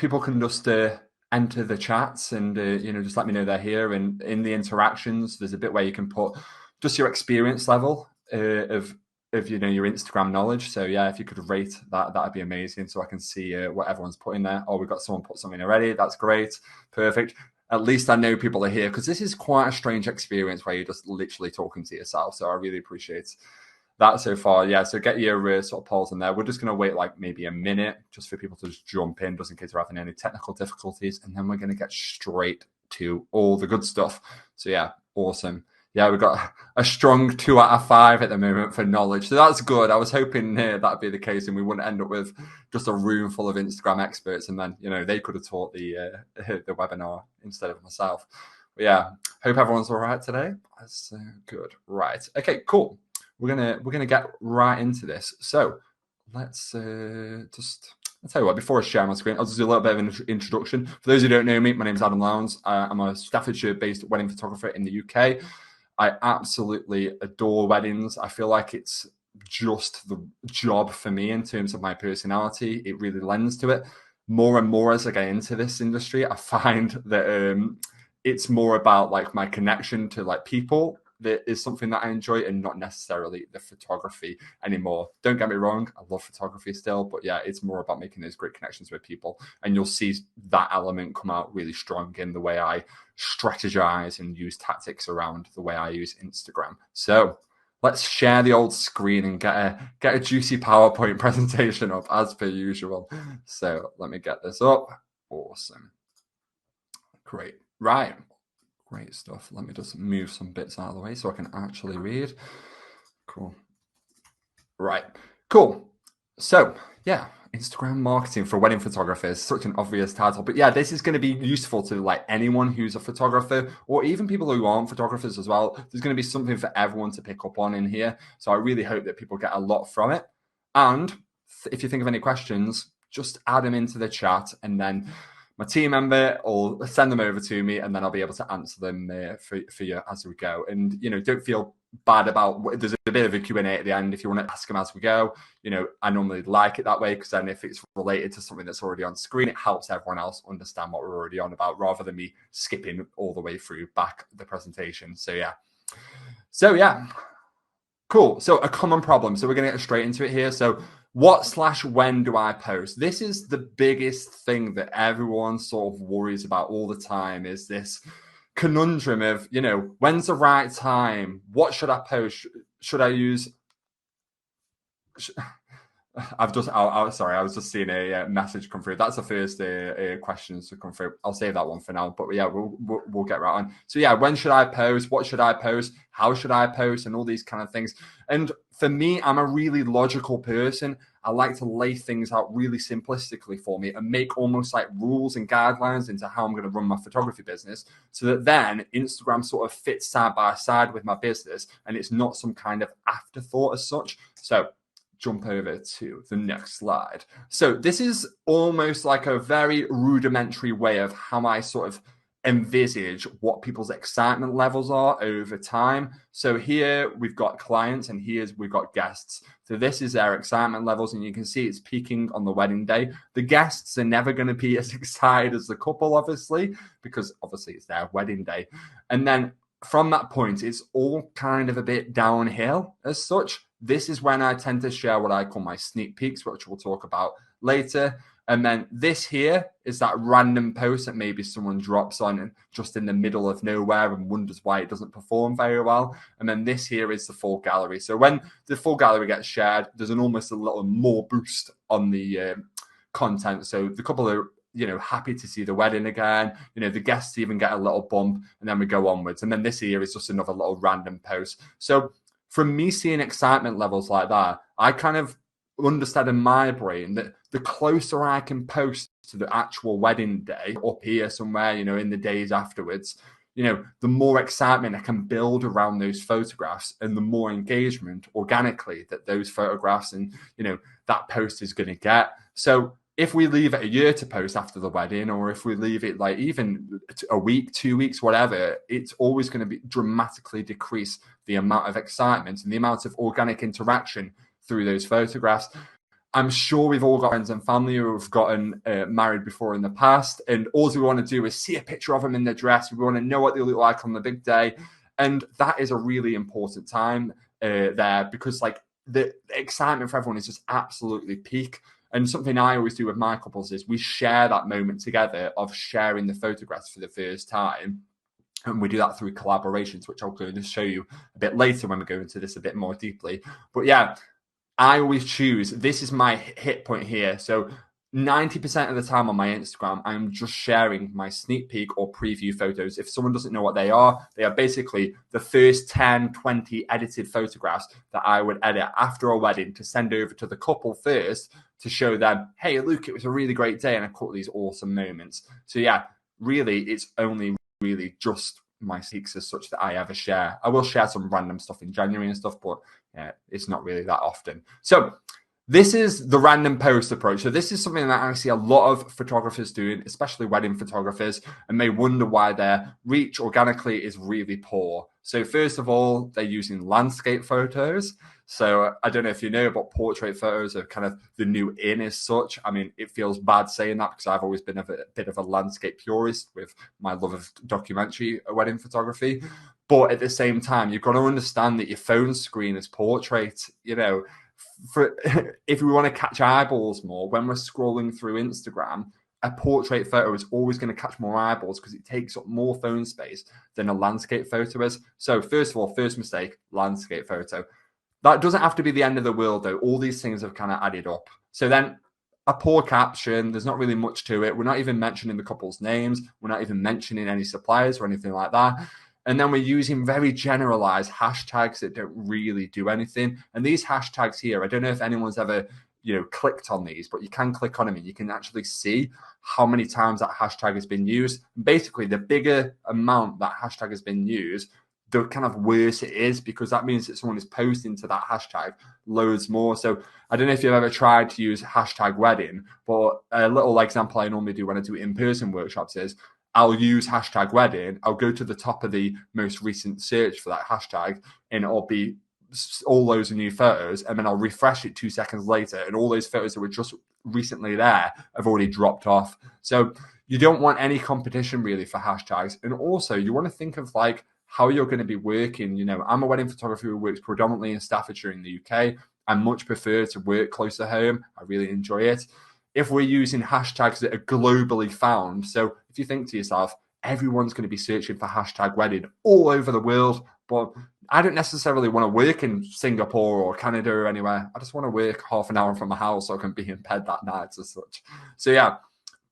people can just enter the chats and just let me know they're here. And in the interactions, there's a bit where you can put just your experience level of your Instagram knowledge. So yeah, if you could rate that, that'd be amazing. So I can see what everyone's putting there. Oh, we've got someone put something already. That's great, perfect. At least I know people are here, because this is quite a strange experience where you're just literally talking to yourself. So I really appreciate that so far. Yeah, so get your sort of polls in there. We're just going to wait like maybe a minute just for people to just jump in, just in case we're having any technical difficulties. And then we're going to get straight to all the good stuff. So yeah, awesome. Yeah, we've got a strong 2 out of 5 at the moment for knowledge. So that's good. I was hoping that'd be the case and we wouldn't end up with just a room full of Instagram experts. And then, they could have taught the webinar instead of myself. But yeah, hope everyone's all right today. That's good. Right. Okay, cool. We're gonna get right into this. So let's I'll tell you what, before I share my screen, I'll just do a little bit of an introduction. For those who don't know me, my name is Adam Lowndes. I'm a Staffordshire-based wedding photographer in the UK. I absolutely adore weddings. I feel like it's just the job for me in terms of my personality. It really lends to it. More and more as I get into this industry, I find that it's more about like my connection to like people that is something that I enjoy, and not necessarily the photography anymore. Don't get me wrong, I love photography still, but yeah, it's more about making those great connections with people. And you'll see that element come out really strong in the way I strategize and use tactics around the way I use Instagram. So let's share the old screen and get a juicy PowerPoint presentation up as per usual. So let me get this up. Awesome. Great. Right. Great stuff. Let me just move some bits out of the way so I can actually read. Cool. Right. Cool. So yeah, Instagram marketing for wedding photographers, such an obvious title, but yeah, this is going to be useful to like anyone who's a photographer, or even people who aren't photographers as well. There's going to be something for everyone to pick up on in here. So I really hope that people get a lot from it. And if you think of any questions, just add them into the chat, and then my team member will send them over to me, and then I'll be able to answer them for you as we go. And, don't feel bad about, there's a bit of a Q&A at the end if you want to ask them as we go. I normally like it that way, because then if it's related to something that's already on screen, it helps everyone else understand what we're already on about, rather than me skipping all the way through back the presentation. So yeah. Cool. So a common problem. So we're going to get straight into it here. So what/when do I post? This is the biggest thing that everyone sort of worries about all the time, is this conundrum of, when's the right time? What should I post? Should I use... sorry, I was just seeing a message come through. That's the first questions to come through. I'll save that one for now, but yeah, we'll get right on. So yeah, when should I post? What should I post? How should I post? And all these kind of things. And for me, I'm a really logical person. I like to lay things out really simplistically for me and make almost like rules and guidelines into how I'm going to run my photography business, so that then Instagram sort of fits side by side with my business, and it's not some kind of afterthought as such. So jump over to the next slide. So this is almost like a very rudimentary way of how I sort of envisage what people's excitement levels are over time. So here we've got clients, and we've got guests. So this is their excitement levels, and you can see it's peaking on the wedding day. The guests are never going to be as excited as the couple, obviously, because obviously it's their wedding day. And then from that point, it's all kind of a bit downhill as such. This is when I tend to share what I call my sneak peeks, which we'll talk about later. And then this here is that random post that maybe someone drops on just in the middle of nowhere and wonders why it doesn't perform very well. And then this here is the full gallery. So when the full gallery gets shared, there's almost a little more boost on the content. So the couple are happy to see the wedding again. The guests even get a little bump, and then we go onwards. And then this here is just another little random post. So from me seeing excitement levels like that, I kind of understand in my brain that the closer I can post to the actual wedding day up here somewhere, in the days afterwards, the more excitement I can build around those photographs, and the more engagement organically that those photographs and, that post is going to get. So if we leave it a year to post after the wedding, or if we leave it like even a week, 2 weeks, whatever, it's always going to be dramatically decrease the amount of excitement and the amount of organic interaction through those photographs. I'm sure we've all got friends and family who have gotten married before in the past, and all we want to do is see a picture of them in their dress. We want to know what they look like on the big day, and that is a really important time there, because like the excitement for everyone is just absolutely peak. And something I always do with my couples is we share that moment together of sharing the photographs for the first time. And we do that through collaborations, which I'll go to show you a bit later when we go into this a bit more deeply. But yeah, I always choose, this is my hit point here. So 90% of the time on my Instagram, I'm just sharing my sneak peek or preview photos. If someone doesn't know what they are basically the first 10, 20 edited photographs that I would edit after a wedding to send over to the couple first to show them, hey, look, it was a really great day and I caught these awesome moments. So yeah, really, it's only really just my sneaks as such that I ever share. I will share some random stuff in January and stuff, but yeah, it's not really that often. So this is the random post approach. So this is something that I see a lot of photographers doing, especially wedding photographers, and may wonder why their reach organically is really poor. So first of all, they're using landscape photos. So I don't know if you know, but portrait photos are kind of the new in as such. I mean, it feels bad saying that because I've always been a bit of a landscape purist with my love of documentary wedding photography. But at the same time, you've got to understand that your phone screen is portrait, you know. If we want to catch eyeballs more, when we're scrolling through Instagram, a portrait photo is always going to catch more eyeballs because it takes up more phone space than a landscape photo is. So first of all, first mistake, landscape photo. That doesn't have to be the end of the world, though. All these things have kind of added up. So then a poor caption, there's not really much to it. We're not even mentioning the couple's names. We're not even mentioning any suppliers or anything like that. And then we're using very generalized hashtags that don't really do anything. And these hashtags here, I don't know if anyone's ever, clicked on these, but you can click on them and you can actually see how many times that hashtag has been used. Basically, the bigger amount that hashtag has been used, the kind of worse it is, because that means that someone is posting to that hashtag loads more. So I don't know if you've ever tried to use hashtag wedding, but a little example I normally do when I do in-person workshops is I'll use hashtag wedding. I'll go to the top of the most recent search for that hashtag and it'll be all those new photos. And then I'll refresh it 2 seconds later. And all those photos that were just recently there have already dropped off. So you don't want any competition really for hashtags. And also you want to think of like how you're going to be working. I'm a wedding photographer who works predominantly in Staffordshire in the UK. I much prefer to work close to home. I really enjoy it. If we're using hashtags that are globally found, so if you think to yourself, everyone's going to be searching for hashtag wedding all over the world, but I don't necessarily want to work in Singapore or Canada or anywhere. I just want to work half an hour from my house so I can be in bed that night as such. So yeah,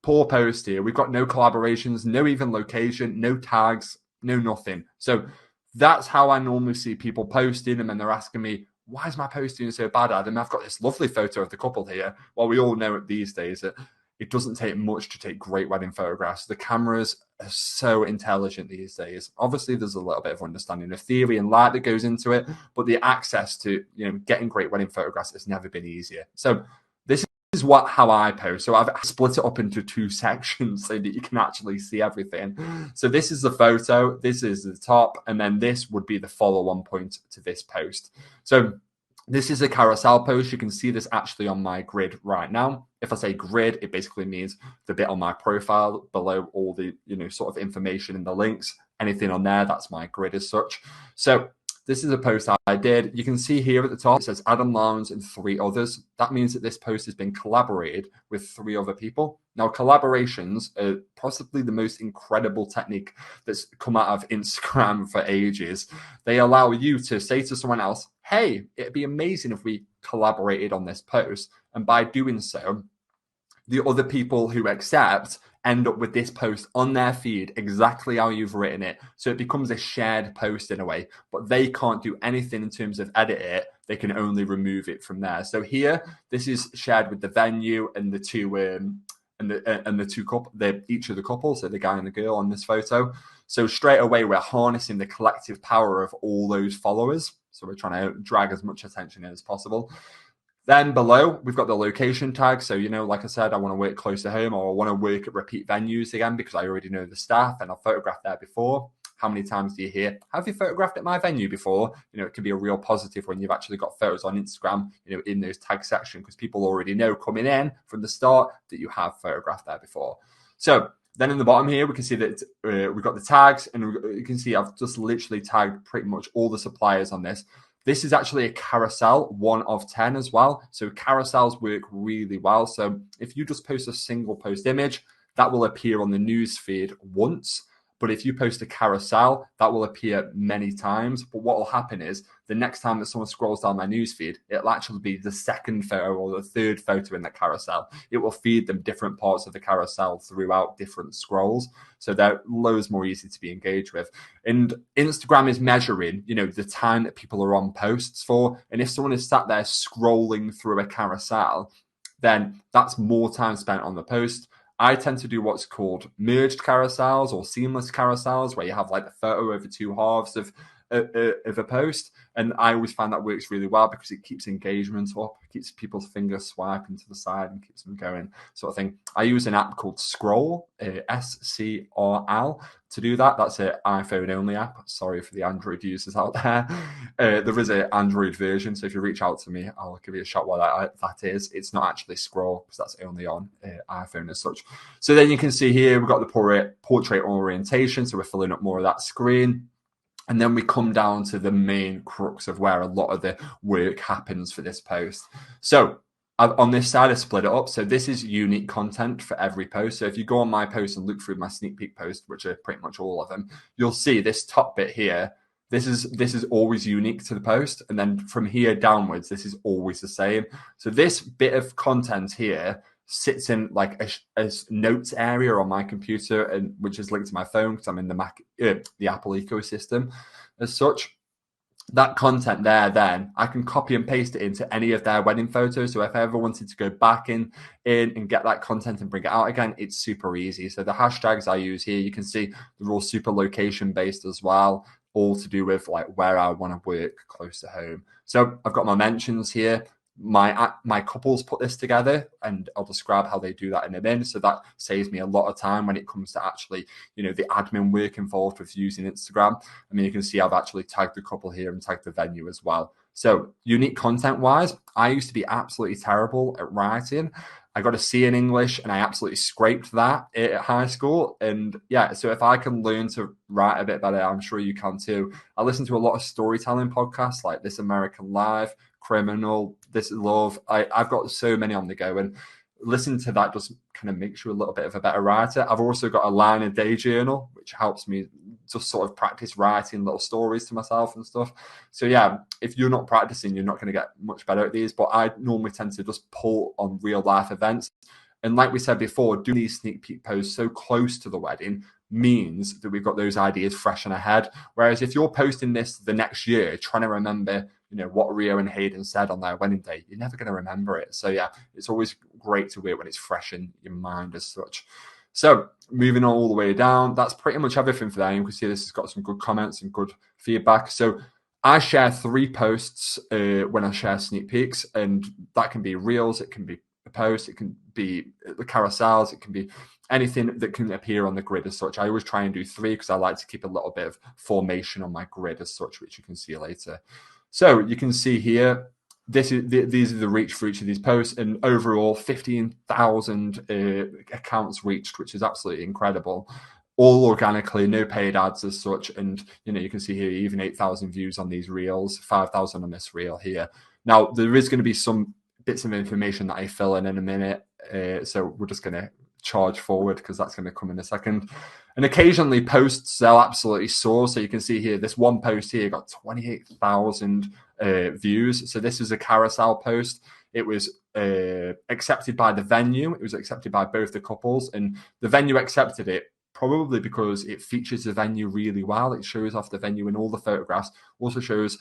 poor post here. We've got no collaborations, no even location, no tags, no nothing. So that's how I normally see people posting, and then they're asking me, why is my post doing so bad, Adam? I've got this lovely photo of the couple here. Well, we all know these days that it doesn't take much to take great wedding photographs. The cameras are so intelligent these days. Obviously, there's a little bit of understanding of theory and light that goes into it, but the access to getting great wedding photographs has never been easier. So this is how I post. So I've split it up into 2 sections so that you can actually see everything. So this is the photo, this is the top, and then this would be the follow-on point to this post. So this is a carousel post. You can see this actually on my grid right now. If I say grid, it basically means the bit on my profile below all the sort of information and the links. Anything on there, that's my grid as such. So this is a post I did. You can see here at the top, it says Adam Lowndes and 3 others. That means that this post has been collaborated with 3 other people. Now, collaborations are possibly the most incredible technique that's come out of Instagram for ages. They allow you to say to someone else, hey, it'd be amazing if we collaborated on this post. And by doing so, the other people who accept end up with this post on their feed exactly how you've written it. So it becomes a shared post in a way, but they can't do anything in terms of edit it. They can only remove it from there. So here, this is shared with the venue and the two couple, each of the couple, so the guy and the girl on this photo. So straight away, we're harnessing the collective power of all those followers. So we're trying to drag as much attention in as possible. Then below, we've got the location tag. So, like I said, I want to work close to home, or I want to work at repeat venues again because I already know the staff and I've photographed there before. how many times do you hear, have you photographed at my venue before? It can be a real positive when you've actually got photos on Instagram, in those tag section, because people already know coming in from the start that you have photographed there before. So then in the bottom here, we can see that we've got the tags, and you can see I've just literally tagged pretty much all the suppliers on this. This is actually a carousel, 1 of 10 as well. So carousels work really well. So if you just post a single post image, that will appear on the news feed once. But if you post a carousel, that will appear many times. But what will happen is the next time that someone scrolls down my newsfeed, it'll actually be the second photo or the third photo in the carousel. It will feed them different parts of the carousel throughout different scrolls. So they're loads more easy to be engaged with. And Instagram is measuring, the time that people are on posts for. And if someone is sat there scrolling through a carousel, then that's more time spent on the post. I tend to do what's called merged carousels or seamless carousels, where you have like the photo over 2 halves of a post. And I always find that works really well because it keeps engagement up, keeps people's fingers swiping to the side and keeps them going, sort of thing. I use an app called Scroll, SCRL, to do that. That's an iPhone only app. Sorry for the Android users out there. There is an Android version, so if you reach out to me, I'll give you a shot what that is. It's not actually Scroll, because that's only on iPhone as such. So then you can see here, we've got the portrait orientation, so we're filling up more of that screen. And then we come down to the main crux of where a lot of the work happens for this post. So on this side, I split it up. So this is unique content for every post. So if you go on my post and look through my sneak peek post, which are pretty much all of them, you'll see this top bit here. This is always unique to the post. And then from here downwards, this is always the same. So this bit of content here sits in like a notes area on my computer, and which is linked to my phone because I'm in the Apple ecosystem as such. That content there, then I can copy and paste it into any of their wedding photos. So if I ever wanted to go back in and get that content and bring it out again, it's super easy. So the hashtags I use here, you can see they're all super location based as well, all to do with like where I want to work close to home. So I've got my mentions here. My couples put this together, and I'll describe how they do that in a minute. So that saves me a lot of time when it comes to actually, the admin work involved with using Instagram. I mean, you can see I've actually tagged the couple here and tagged the venue as well. So unique content wise, I used to be absolutely terrible at writing. I got a C in English and I absolutely scraped that at high school. And yeah, so if I can learn to write a bit better, I'm sure you can too. I listen to a lot of storytelling podcasts like This American Life, Criminal, This Is Love. I've got so many on the go, and listening to that just kind of makes you a little bit of a better writer. I've also got a line a day journal, which helps me just sort of practice writing little stories to myself and stuff. So yeah, if you're not practicing, you're not going to get much better at these, but I normally tend to just pull on real life events. And like we said before, doing these sneak peek posts so close to the wedding means that we've got those ideas fresh in our head. Whereas if you're posting this the next year, trying to remember, what Rio and Hayden said on their wedding day, you're never going to remember it. So yeah, it's always great to work when it's fresh in your mind as such. So moving all the way down, that's pretty much everything for that. You can see this has got some good comments and good feedback. So I share 3 posts when I share sneak peeks, and that can be reels, it can be a post, it can be the carousels, it can be anything that can appear on the grid as such. I always try and do 3 because I like to keep a little bit of formation on my grid as such, which you can see later. So you can see here, these are the reach for each of these posts, and overall 15,000 accounts reached, which is absolutely incredible. All organically, no paid ads as such. And, you can see here, even 8,000 views on these reels, 5,000 on this reel here. Now, there is going to be some bits of information that I fill in a minute. So we're just going to charge forward because that's going to come in a second. And occasionally posts, they'll absolutely soar. So you can see here, this one post here got 28,000 views. So this is a carousel post. It was accepted by the venue. It was accepted by both the couples, and the venue accepted it probably because it features the venue really well. It shows off the venue in all the photographs. Also shows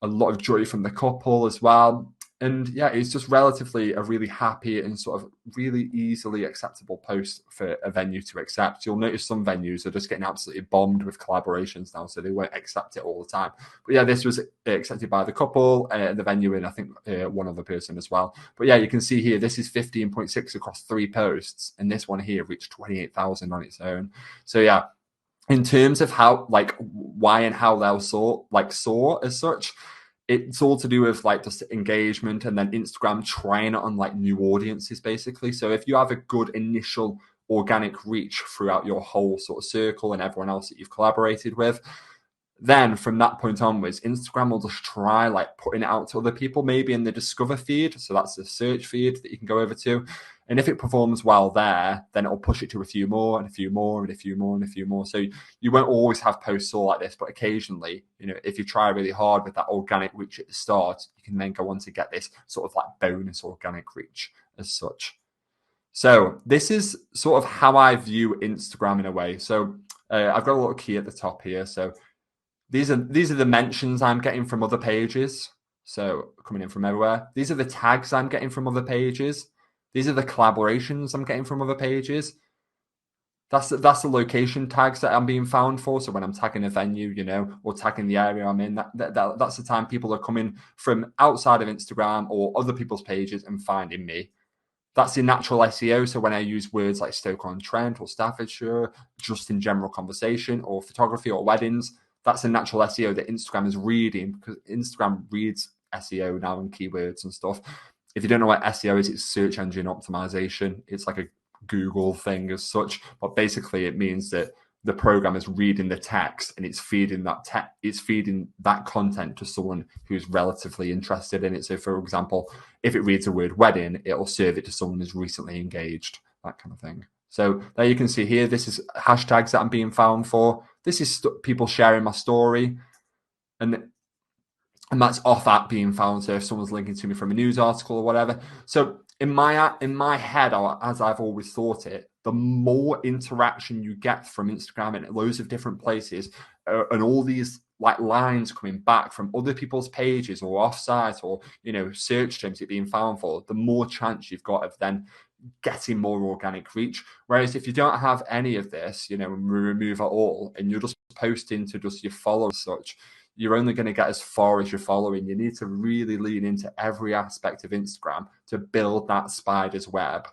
a lot of joy from the couple as well. And yeah, it's just relatively a really happy and sort of really easily acceptable post for a venue to accept. You'll notice some venues are just getting absolutely bombed with collaborations now, so they won't accept it all the time. But yeah, this was accepted by the couple, the venue, and I think one other person as well. But yeah, you can see here, this is 15.6 across 3 posts, and this one here reached 28,000 on its own. So yeah, In terms of how, like, why and how they'll soar as such, it's all to do with like just engagement and then Instagram trying it on like new audiences basically. So if you have a good initial organic reach throughout your whole sort of circle and everyone else that you've collaborated with, then from that point onwards, Instagram will just try like putting it out to other people, maybe in the discover feed. So that's the search feed that you can go over to. And if it performs well there, then it'll push it to a few more and a few more and a few more and a few more. So you won't always have posts all like this, but occasionally, you know, if you try really hard with that organic reach at the start, you can then go on to get this sort of like bonus organic reach as such. So this is sort of how I view Instagram in a way. So I've got a little key at the top here. So these are the mentions I'm getting from other pages. So coming in from everywhere. These are the tags I'm getting from other pages. These are the collaborations I'm getting from other pages. That's the location tags that I'm being found for. So when I'm tagging a venue, you know, or tagging the area I'm in, that's the time people are coming from outside of Instagram or other people's pages and finding me. That's the natural SEO. So when I use words like Stoke-on-Trent or Staffordshire, just in general conversation or photography or weddings, that's a natural SEO that Instagram is reading, because Instagram reads SEO now and keywords and stuff. If you don't know what SEO is, it's search engine optimization. It's like a Google thing as such, but basically it means that the program is reading the text and it's feeding that content to someone who's relatively interested in it. So for example, if it reads the word wedding, it'll serve it to someone who's recently engaged, that kind of thing. So there you can see here, this is hashtags that I'm being found for. This is people sharing my story, and that's off at being found. So if someone's linking to me from a news article or whatever. So in my head, as I've always thought it, the more interaction you get from Instagram and loads of different places, and all these like lines coming back from other people's pages or offsite or, you know, search terms it being found for, the more chance you've got of then getting more organic reach. Whereas if you don't have any of this, you know, and remove it all, and you're just posting to just your followers such, you're only going to get as far as you're following. You need to really lean into every aspect of Instagram to build that spider's web,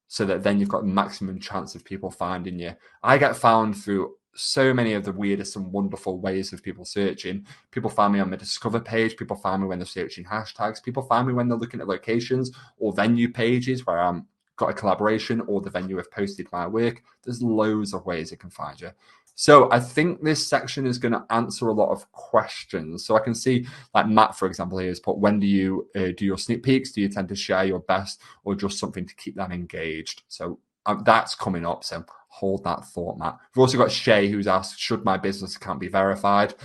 so that then you've got maximum chance of people finding you. I get found through so many of the weirdest and wonderful ways of people searching. People find me on my Discover page. People find me when they're searching hashtags. People find me when they're looking at locations or venue pages where I'm got a collaboration or the venue have posted my work. There's loads of ways it can find you. So I think this section is going to answer a lot of questions. So I can see like Matt, for example, here has put, when do you do your sneak peeks? Do you tend to share your best or just something to keep them engaged? So that's coming up. So hold that thought, Matt. We've also got Shay who's asked, should my business account be verified?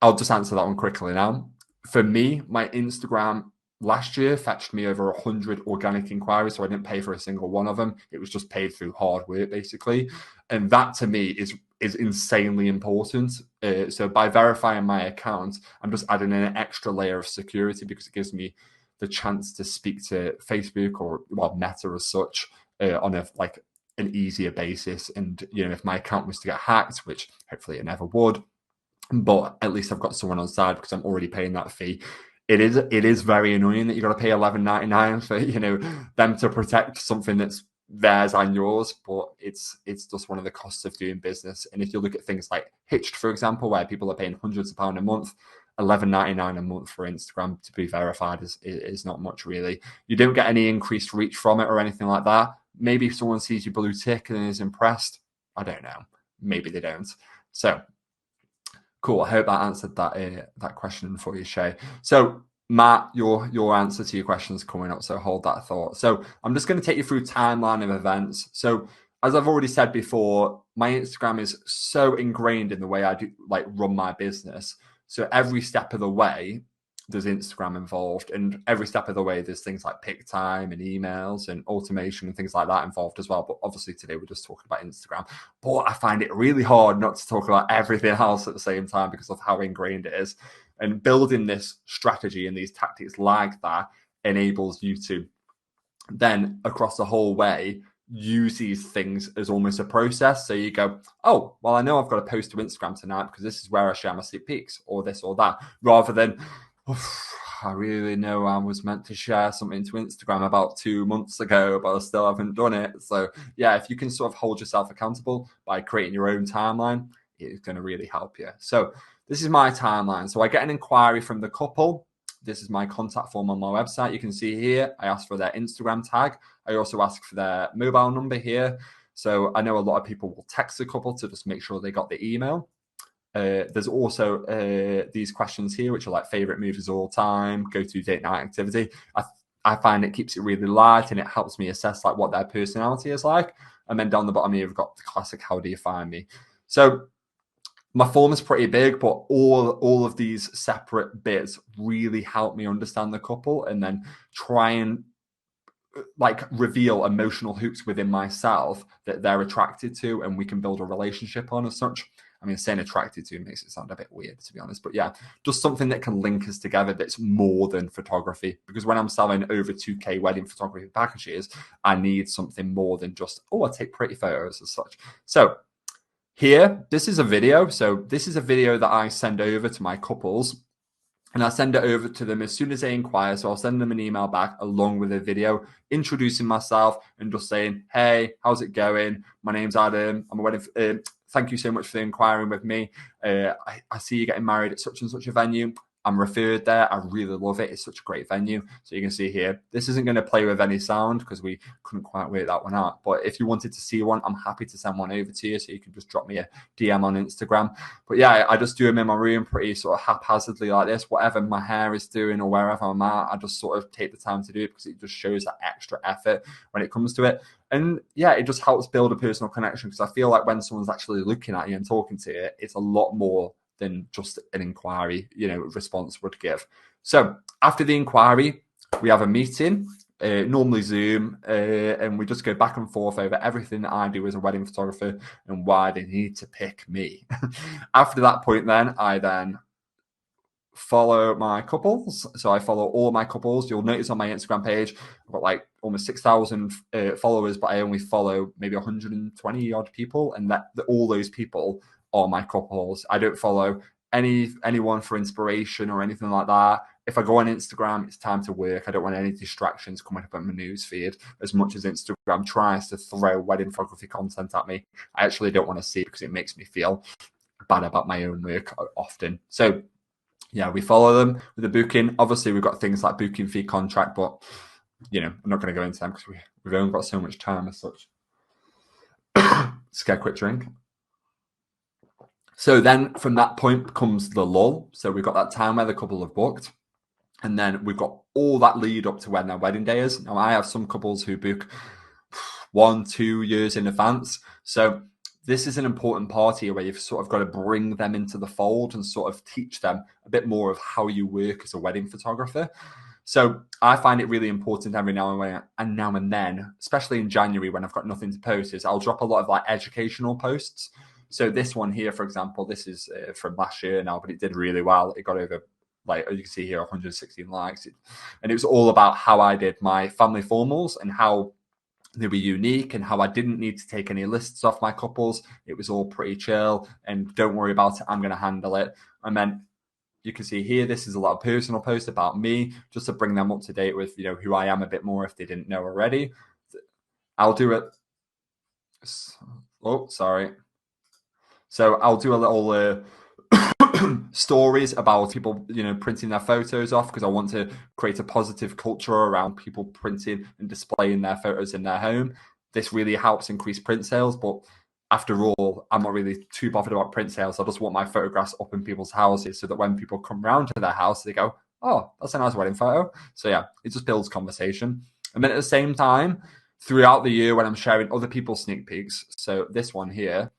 I'll just answer that one quickly now. For me, my Instagram last year fetched me over 100 organic inquiries, so I didn't pay for a single one of them. It was just paid through hard work, basically. And that to me is insanely important. So by verifying my account, I'm just adding an extra layer of security, because it gives me the chance to speak to Facebook or Meta as such on an easier basis. And you know, if my account was to get hacked, which hopefully it never would, but at least I've got someone on side because I'm already paying that fee. It is very annoying that you got to pay $11.99 for, you know, them to protect something that's theirs and yours, but it's just one of the costs of doing business. And if you look at things like Hitched, for example, where people are paying hundreds of pounds a month, $11.99 a month for Instagram to be verified is not much, really. You don't get any increased reach from it or anything like that. Maybe if someone sees your blue tick and is impressed, I don't know. Maybe they don't. So cool. I hope that answered that question for you, Shay. So Matt, your answer to your question is coming up, so hold that thought. So I'm just going to take you through timeline of events. So as I've already said before, my Instagram is so ingrained in the way I do run my business. So every step of the way, there's Instagram involved, and every step of the way, there's things like pick time and emails and automation and things like that involved as well. But obviously today we're just talking about Instagram. But I find it really hard not to talk about everything else at the same time because of how ingrained it is. And building this strategy and these tactics like that enables you to then across the whole way use these things as almost a process. So you go, oh, well, I know I've got to post to Instagram tonight because this is where I share my sneak peeks or this or that, rather than I really know I was meant to share something to Instagram about 2 months ago, but I still haven't done it. So yeah, if you can sort of hold yourself accountable by creating your own timeline, it's going to really help you. So this is my timeline. So I get an inquiry from the couple. This is my contact form on my website. You can see here, I ask for their Instagram tag. I also ask for their mobile number here. So I know a lot of people will text the couple to just make sure they got the email. There's also these questions here, which are like favorite movies of all time, go-to date night activity. I find it keeps it really light and it helps me assess like what their personality is like. And then down the bottom here, we've got the classic, how do you find me? So my form is pretty big, but all of these separate bits really help me understand the couple and then try and like reveal emotional hooks within myself that they're attracted to and we can build a relationship on as such. I mean, saying attracted to makes it sound a bit weird, to be honest. But yeah, just something that can link us together that's more than photography. Because when I'm selling over 2K wedding photography packages, I need something more than just, oh, I take pretty photos as such. So here, this is a video. So this is a video that I send over to my couples. And I send it over to them as soon as they inquire. So I'll send them an email back along with a video introducing myself and just saying, hey, how's it going? My name's Adam. I'm a wedding. Thank you so much for inquiring with me. I see you getting married at such and such a venue. I'm referred there. I really love it. It's such a great venue. So you can see here, this isn't going to play with any sound because we couldn't quite work that one out. But if you wanted to see one, I'm happy to send one over to you. So you can just drop me a DM on Instagram. But yeah, I just do them in my room pretty sort of haphazardly like this. Whatever my hair is doing or wherever I'm at, I just sort of take the time to do it because it just shows that extra effort when it comes to it. And yeah, it just helps build a personal connection because I feel like when someone's actually looking at you and talking to you, it's a lot more than just an inquiry, response would give. So after the inquiry, we have a meeting, normally Zoom, and we just go back and forth over everything that I do as a wedding photographer and why they need to pick me. After that point, then I follow my couples. So I follow all my couples. You'll notice on my Instagram page, I've got like almost 6,000 followers, but I only follow maybe 120 odd people. And that all those people are my couples. I don't follow anyone for inspiration or anything like that. If I go on Instagram, it's time to work. I don't want any distractions coming up on my news feed. As much as Instagram tries to throw wedding photography content at me, I actually don't want to see it because it makes me feel bad about my own work often. So yeah, we follow them with the booking. Obviously, we've got things like booking fee contract, but I'm not going to go into them because we've only got so much time as such. Just get a quick drink. So then from that point comes the lull. So we've got that time where the couple have booked. And then we've got all that lead up to when their wedding day is. Now, I have some couples who book 1-2 years in advance. So this is an important part here where you've sort of got to bring them into the fold and sort of teach them a bit more of how you work as a wedding photographer. So I find it really important every now and then, especially in January when I've got nothing to post, is I'll drop a lot of like educational posts. So this one here, for example, this is from last year now, but it did really well. It got over, like you can see here, 116 likes. And it was all about how I did my family formals and how they were unique and how I didn't need to take any lists off my couples. It was all pretty chill and don't worry about it. I'm going to handle it. And then you can see here, this is a lot of personal posts about me, just to bring them up to date with, who I am a bit more if they didn't know already. I'll do it. Oh, sorry. So I'll do a little stories about people, printing their photos off because I want to create a positive culture around people printing and displaying their photos in their home. This really helps increase print sales, but after all, I'm not really too bothered about print sales. I just want my photographs up in people's houses so that when people come round to their house, they go, oh, that's a nice wedding photo. So yeah, it just builds conversation. And then at the same time, throughout the year when I'm sharing other people's sneak peeks, so this one here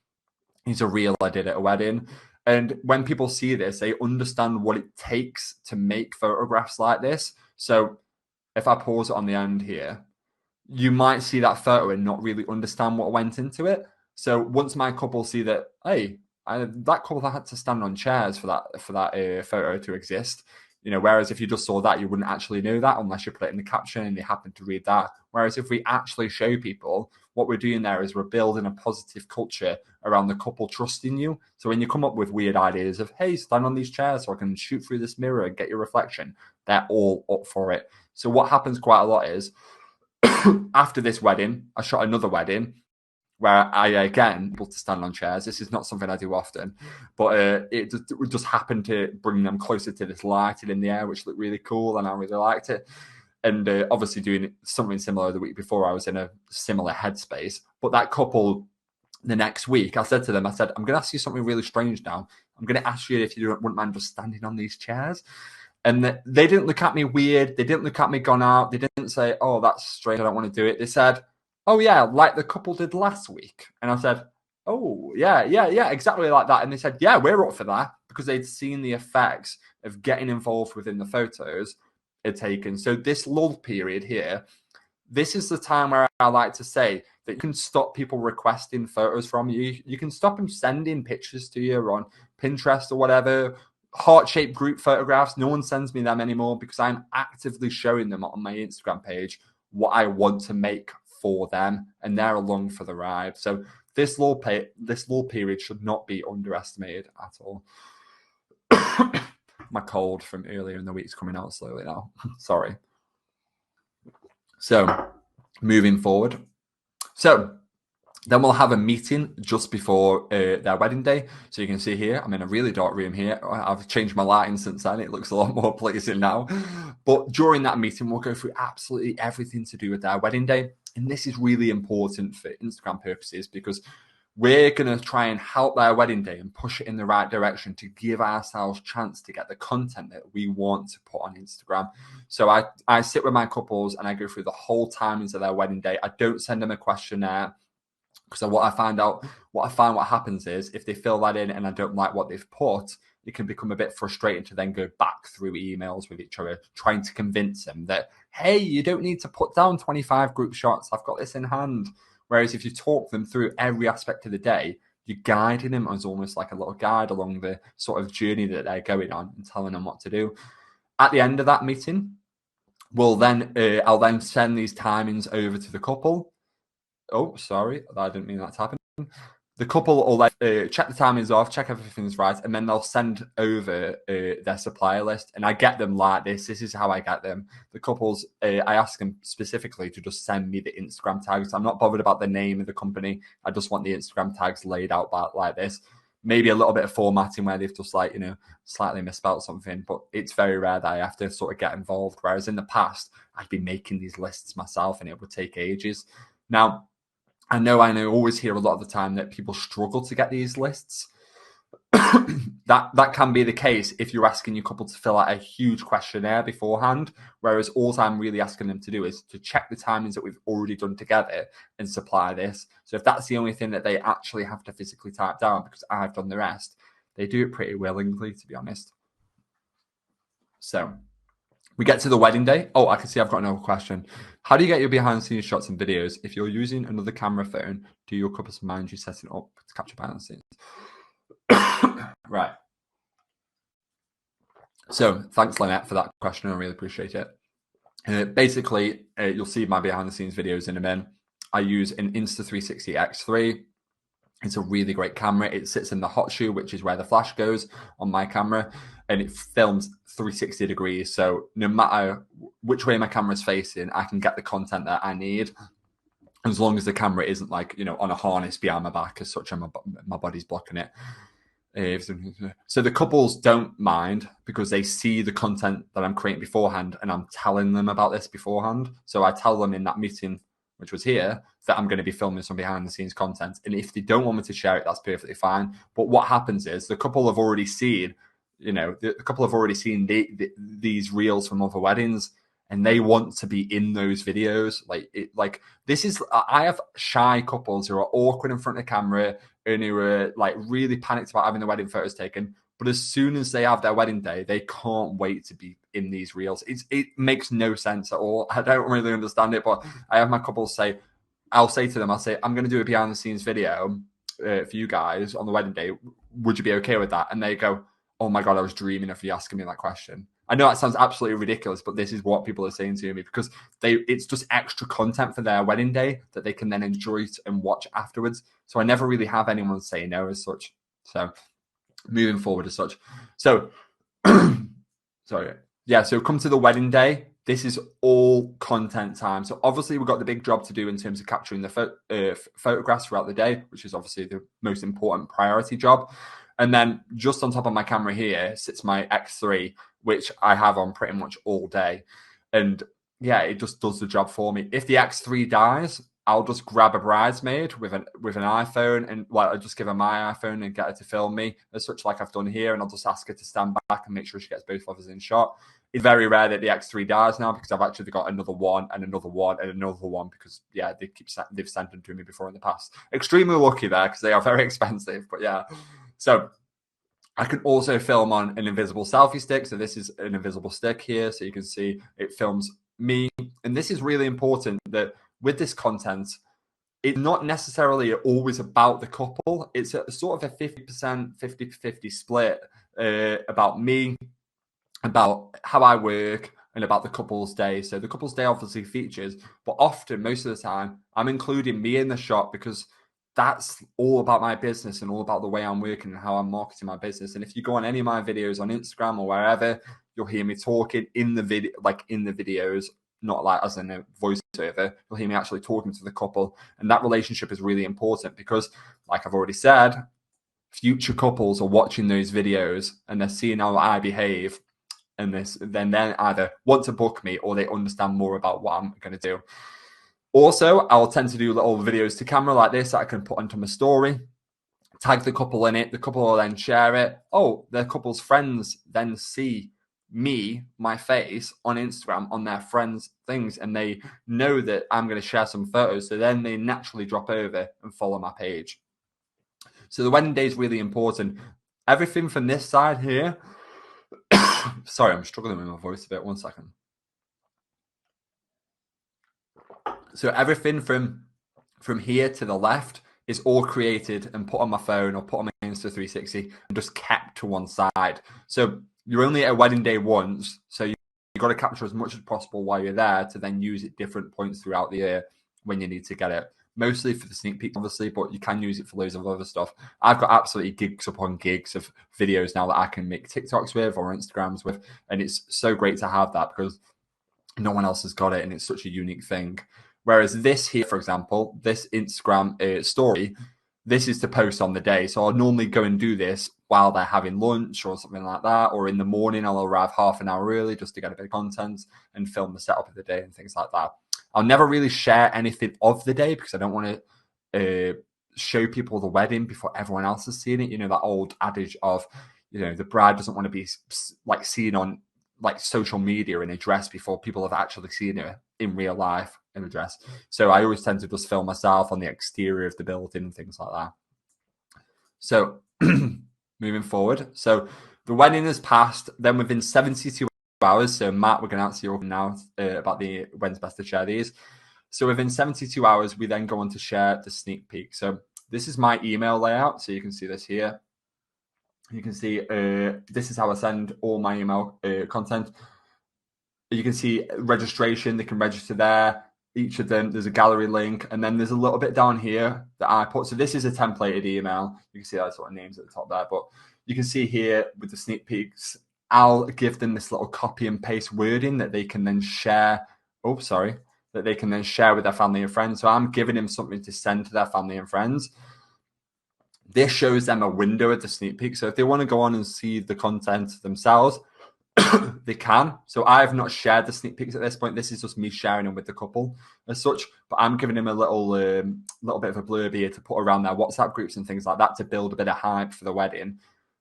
is a reel I did at a wedding. And when people see this, they understand what it takes to make photographs like this. So if I pause it on the end here, you might see that photo and not really understand what went into it. So once my couple see that, hey, that couple had to stand on chairs for that photo to exist, You know, whereas if you just saw that, you wouldn't actually know that unless you put it in the caption and they happen to read that. Whereas if we actually show people, what we're doing there is we're building a positive culture around the couple trusting you. So when you come up with weird ideas of, hey, stand on these chairs so I can shoot through this mirror and get your reflection, they're all up for it. So what happens quite a lot is after this wedding, I shot another wedding where I again able to stand on chairs. This is not something I do often, but it just happened to bring them closer to this lighting in the air, which looked really cool, and I really liked it. And obviously doing something similar the week before, I was in a similar headspace. But that couple, the next week, I said to them, I said, I'm going to ask you something really strange now. I'm going to ask you if you wouldn't mind just standing on these chairs. And they didn't look at me weird. They didn't look at me gone out. They didn't say, oh, that's strange, I don't want to do it. They said, oh, yeah, like the couple did last week. And I said, oh, yeah, exactly like that. And they said, yeah, we're up for that, because they'd seen the effects of getting involved within the photos had taken. So this lull period here, this is the time where I like to say that you can stop people requesting photos from you. You can stop them sending pictures to you on Pinterest or whatever, heart-shaped group photographs. No one sends me them anymore because I'm actively showing them on my Instagram page what I want to make for them, and they're along for the ride. So this lull period should not be underestimated at all. My cold from earlier in the week's coming out slowly now. Sorry. So moving forward. So then we'll have a meeting just before their wedding day. So you can see here, I'm in a really dark room here. I've changed my lighting since then. It looks a lot more pleasing now. But during that meeting, we'll go through absolutely everything to do with their wedding day. And this is really important for Instagram purposes, because we're going to try and help their wedding day and push it in the right direction to give ourselves a chance to get the content that we want to put on Instagram. So I sit with my couples and I go through the whole timings of their wedding day. I don't send them a questionnaire, because what happens is if they fill that in and I don't like what they've put, it can become a bit frustrating to then go back through emails with each other, trying to convince them that, hey, you don't need to put down 25 group shots. I've got this in hand. Whereas if you talk them through every aspect of the day, you're guiding them as almost like a little guide along the sort of journey that they're going on and telling them what to do. At the end of that meeting, I'll then send these timings over to the couple. Oh, sorry, I didn't mean that to happen. The couple will check the timings off, check everything's right, and then they'll send over their supplier list. And I get them like this. This is how I get them. The couples, I ask them specifically to just send me the Instagram tags. I'm not bothered about the name of the company. I just want the Instagram tags laid out like this. Maybe a little bit of formatting where they've just slightly misspelled something, but it's very rare that I have to sort of get involved. Whereas in the past, I'd be making these lists myself and it would take ages. Now, I know always hear a lot of the time that people struggle to get these lists. that can be the case if you're asking your couple to fill out a huge questionnaire beforehand, whereas all I'm really asking them to do is to check the timings that we've already done together and supply this. So if that's the only thing that they actually have to physically type down because I've done the rest, they do it pretty willingly, to be honest. So we get to the wedding day. Oh, I can see I've got another question. How do you get your behind-the-scenes shots and videos? If you're using another camera phone, do your couples mind you setting up to capture behind-the-scenes? Right. So thanks, Lynette, for that question. I really appreciate it. Basically, you'll see my behind-the-scenes videos in a minute. I use an Insta360 X3. It's a really great camera. It sits in the hot shoe, which is where the flash goes on my camera, and it films 360 degrees. So no matter which way my camera is facing, I can get the content that I need, as long as the camera isn't on a harness behind my back as such, and my body's blocking it. So the couples don't mind because they see the content that I'm creating beforehand, and I'm telling them about this beforehand. So I tell them in that meeting, which was here, that I'm going to be filming some behind the scenes content. And if they don't want me to share it, that's perfectly fine. But what happens is the couple have already seen, these reels from other weddings, and they want to be in those videos. I have shy couples who are awkward in front of the camera and who are really panicked about having the wedding photos taken. But as soon as they have their wedding day, they can't wait to be in these reels. It makes no sense at all. I don't really understand it, but I have my couples say, I'm going to do a behind the scenes video for you guys on the wedding day. Would you be okay with that? And they go, oh my God, I was dreaming of you asking me that question. I know that sounds absolutely ridiculous, but this is what people are saying to me because it's just extra content for their wedding day that they can then enjoy it and watch afterwards. So I never really have anyone say no as such. So moving forward as such. So sorry. Yeah, so come to the wedding day. This is all content time. So obviously we've got the big job to do in terms of capturing the photographs throughout the day, which is obviously the most important priority job. And then just on top of my camera here sits my X3, which I have on pretty much all day. And yeah, it just does the job for me. If the X3 dies, I'll just grab a bridesmaid with an iPhone and I'll just give her my iPhone and get her to film me as such, like I've done here, and I'll just ask her to stand back and make sure she gets both of us in shot. It's very rare that the X3 dies now because I've actually got another one and another one and another one because they've sent them to me before in the past. Extremely lucky there because they are very expensive, but yeah. So I can also film on an invisible selfie stick. So this is an invisible stick here. So you can see it films me. And this is really important that with this content, it's not necessarily always about the couple. It's a sort of a 50%, 50-50 split about me, about how I work, and about the couple's day. So the couple's day obviously features, but often, most of the time, I'm including me in the shot because that's all about my business and all about the way I'm working and how I'm marketing my business. And if you go on any of my videos on Instagram or wherever, you'll hear me talking in the video, like in the videos, not like as in a voiceover. You'll hear me actually talking to the couple. And that relationship is really important because, like I've already said, future couples are watching those videos and they're seeing how I behave. And then they either want to book me or they understand more about what I'm going to do. Also, I'll tend to do little videos to camera like this that I can put onto my story, tag the couple in it. The couple will then share it. Oh, their couple's friends then see me, my face on Instagram on their friends' things, and they know that I'm going to share some photos. So then they naturally drop over and follow my page. So the wedding day is really important. Everything from this side here. Sorry, I'm struggling with my voice a bit. 1 second. So everything from here to the left is all created and put on my phone or put on my Insta360 and just kept to one side. So you're only at a wedding day once, so you've got to capture as much as possible while you're there to then use it different points throughout the year when you need to get it. Mostly for the sneak peek, obviously, but you can use it for loads of other stuff. I've got absolutely gigs upon gigs of videos now that I can make TikToks with or Instagrams with, and it's so great to have that because no one else has got it, and it's such a unique thing. Whereas this here, for example, this Instagram story, this is to post on the day. So I'll normally go and do this while they're having lunch or something like that. Or in the morning, I'll arrive half an hour early just to get a bit of content and film the setup of the day and things like that. I'll never really share anything of the day because I don't want to show people the wedding before everyone else has seen it. You know, that old adage of, you know, the bride doesn't want to be like seen on like social media in a dress before people have actually seen her in real life in a dress. So I always tend to just film myself on the exterior of the building and things like that. So moving forward. So the wedding has passed. Then within 72 hours, so Matt, we're going to answer you now about when's best to share these. So within 72 hours, we then go on to share the sneak peek. So this is my email layout. So you can see this here. You can see this is how I send all my email content. You can see registration. They can register there. Each of them, there's a gallery link. And then there's a little bit down here that I put. So this is a templated email. You can see that sort of names at the top there. But you can see here with the sneak peeks, I'll give them this little copy and paste wording that they can then share. Oh, sorry. That they can then share with their family and friends. So I'm giving them something to send to their family and friends. This shows them a window at the sneak peek. So if they want to go on and see the content themselves, they can. So I have not shared the sneak peeks at this point. This is just me sharing them with the couple as such. But I'm giving them a little bit of a blurb here to put around their WhatsApp groups and things like that to build a bit of hype for the wedding.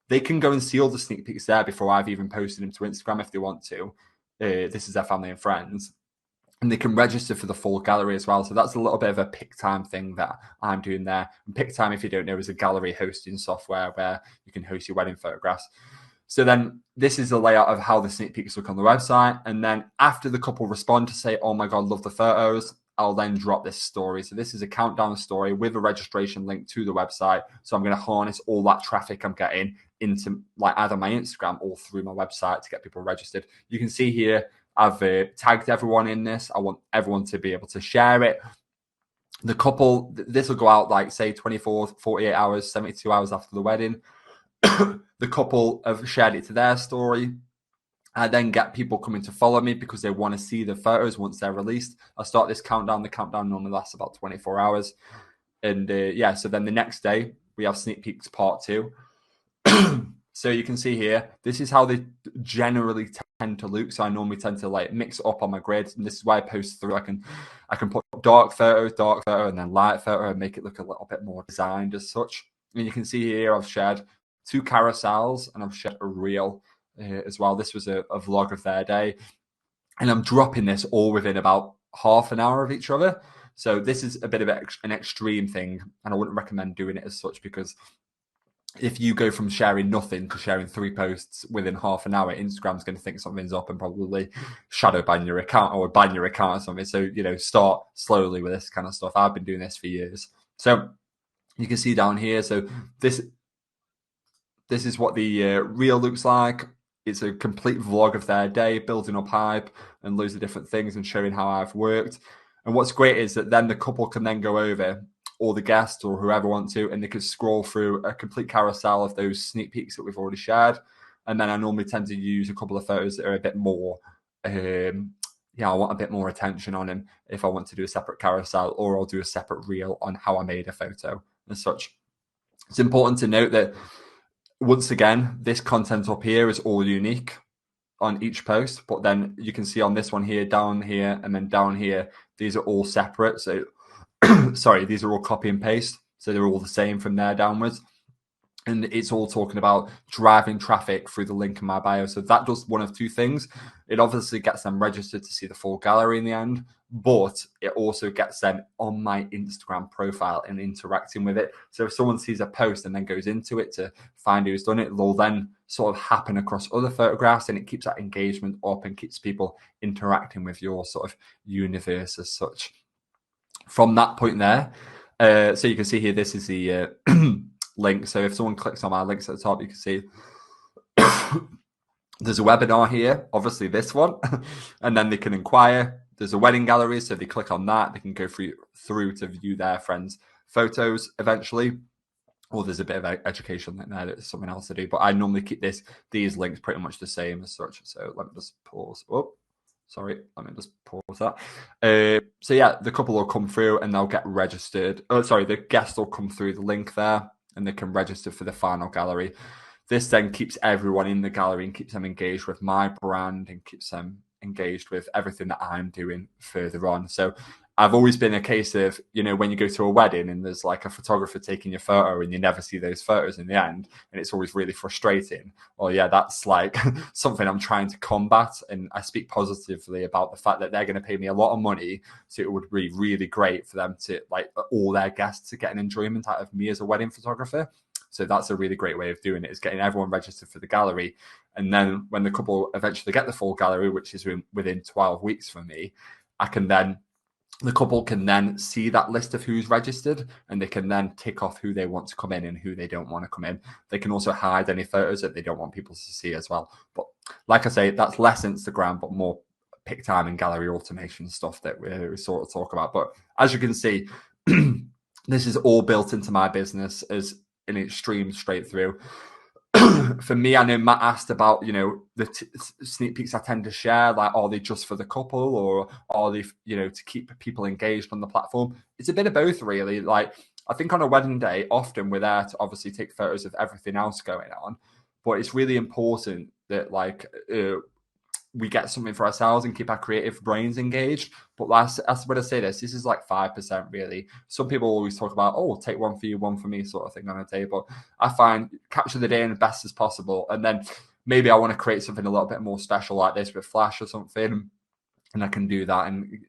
They can go and see all the sneak peeks there before I've even posted them to Instagram if they want to. This is their family and friends. And they can register for the full gallery as well. So that's a little bit of a pick time thing that I'm doing there. And pick time, if you don't know, is a gallery hosting software where you can host your wedding photographs. So then this is the layout of how the sneak peeks look on the website. And then after the couple respond to say, oh my God, love the photos, I'll then drop this story. So this is a countdown story with a registration link to the website. So I'm going to harness all that traffic I'm getting into like either my Instagram or through my website to get people registered. You can see here, I've tagged everyone in this. I want everyone to be able to share it. The couple, this will go out like say 24, 48 hours, 72 hours after the wedding. The couple have shared it to their story. I then get people coming to follow me because they want to see the photos once they're released. I start this countdown. The countdown normally lasts about 24 hours. And yeah, so then the next day, we have sneak peeks part 2. So you can see here, this is how they generally tend to look. So I normally tend to like mix it up on my grids. And this is why I post through. I can put dark photo, and then light photo and make it look a little bit more designed as such. And you can see here, I've shared 2 carousels and I've shared a reel as well. This was a vlog of their day, and I'm dropping this all within about half an hour of each other. So this is a bit of an extreme thing, and I wouldn't recommend doing it as such, because if you go from sharing nothing to sharing 3 posts within half an hour, Instagram's going to think something's up and probably shadow ban your account or ban your account or something. So, start slowly with this kind of stuff. I've been doing this for years. So you can see down here. So this is what the reel looks like. It's a complete vlog of their day, building up hype and loads of different things and showing how I've worked. And what's great is that then the couple can then go over, or the guest or whoever wants to, and they can scroll through a complete carousel of those sneak peeks that we've already shared. And then I normally tend to use a couple of photos that are a bit more, I want a bit more attention on them if I want to do a separate carousel, or I'll do a separate reel on how I made a photo and such. It's important to note that, once again, this content up here is all unique on each post, but then you can see on this one here, down here, and then down here, these are all separate. So, sorry, these are all copy and paste. So they're all the same from there downwards. And it's all talking about driving traffic through the link in my bio. So that does one of 2 things. It obviously gets them registered to see the full gallery in the end, but it also gets them on my Instagram profile and interacting with it. So if someone sees a post and then goes into it to find who's done it, they'll then sort of happen across other photographs, and it keeps that engagement up and keeps people interacting with your sort of universe as such. From that point there, so you can see here, this is the link. So if someone clicks on my links at the top, you can see there's a webinar here, obviously this one, and then they can inquire. There's a wedding gallery, so if they click on that, they can go through to view their friends' photos eventually. Or there's a bit of education link there, that's something else to do. But I normally keep these links pretty much the same as such. So let me just pause. Oh, sorry, let me just pause that. So yeah, the couple will come through and they'll get registered. Oh, sorry, the guest will come through the link there, and they can register for the final gallery. This then keeps everyone in the gallery and keeps them engaged with my brand and keeps them engaged with everything that I'm doing further on. So I've always been a case of, when you go to a wedding and there's like a photographer taking your photo and you never see those photos in the end, and it's always really frustrating. Well, yeah, that's like something I'm trying to combat. And I speak positively about the fact that they're going to pay me a lot of money. So it would be really great for them to, like, all their guests to get an enjoyment out of me as a wedding photographer. So that's a really great way of doing it, is getting everyone registered for the gallery. And then when the couple eventually get the full gallery, which is within 12 weeks for me, the couple can then see that list of who's registered, and they can then tick off who they want to come in and who they don't want to come in. They can also hide any photos that they don't want people to see as well. But like I say, that's less Instagram, but more pick time and gallery automation stuff that we sort of talk about. But as you can see, this is all built into my business as an extreme straight through. For me, I know Matt asked about, the sneak peeks I tend to share, like, are they just for the couple, or are they, to keep people engaged on the platform? It's a bit of both, really. Like, I think on a wedding day, often we're there to obviously take photos of everything else going on, but it's really important that, like, we get something for ourselves and keep our creative brains engaged. But as when I say this is like 5% really. Some people always talk about, oh, take one for you, one for me sort of thing on a day. But I find capture the day in the best as possible. And then maybe I want to create something a little bit more special like this with Flash or something. and I can do that. And,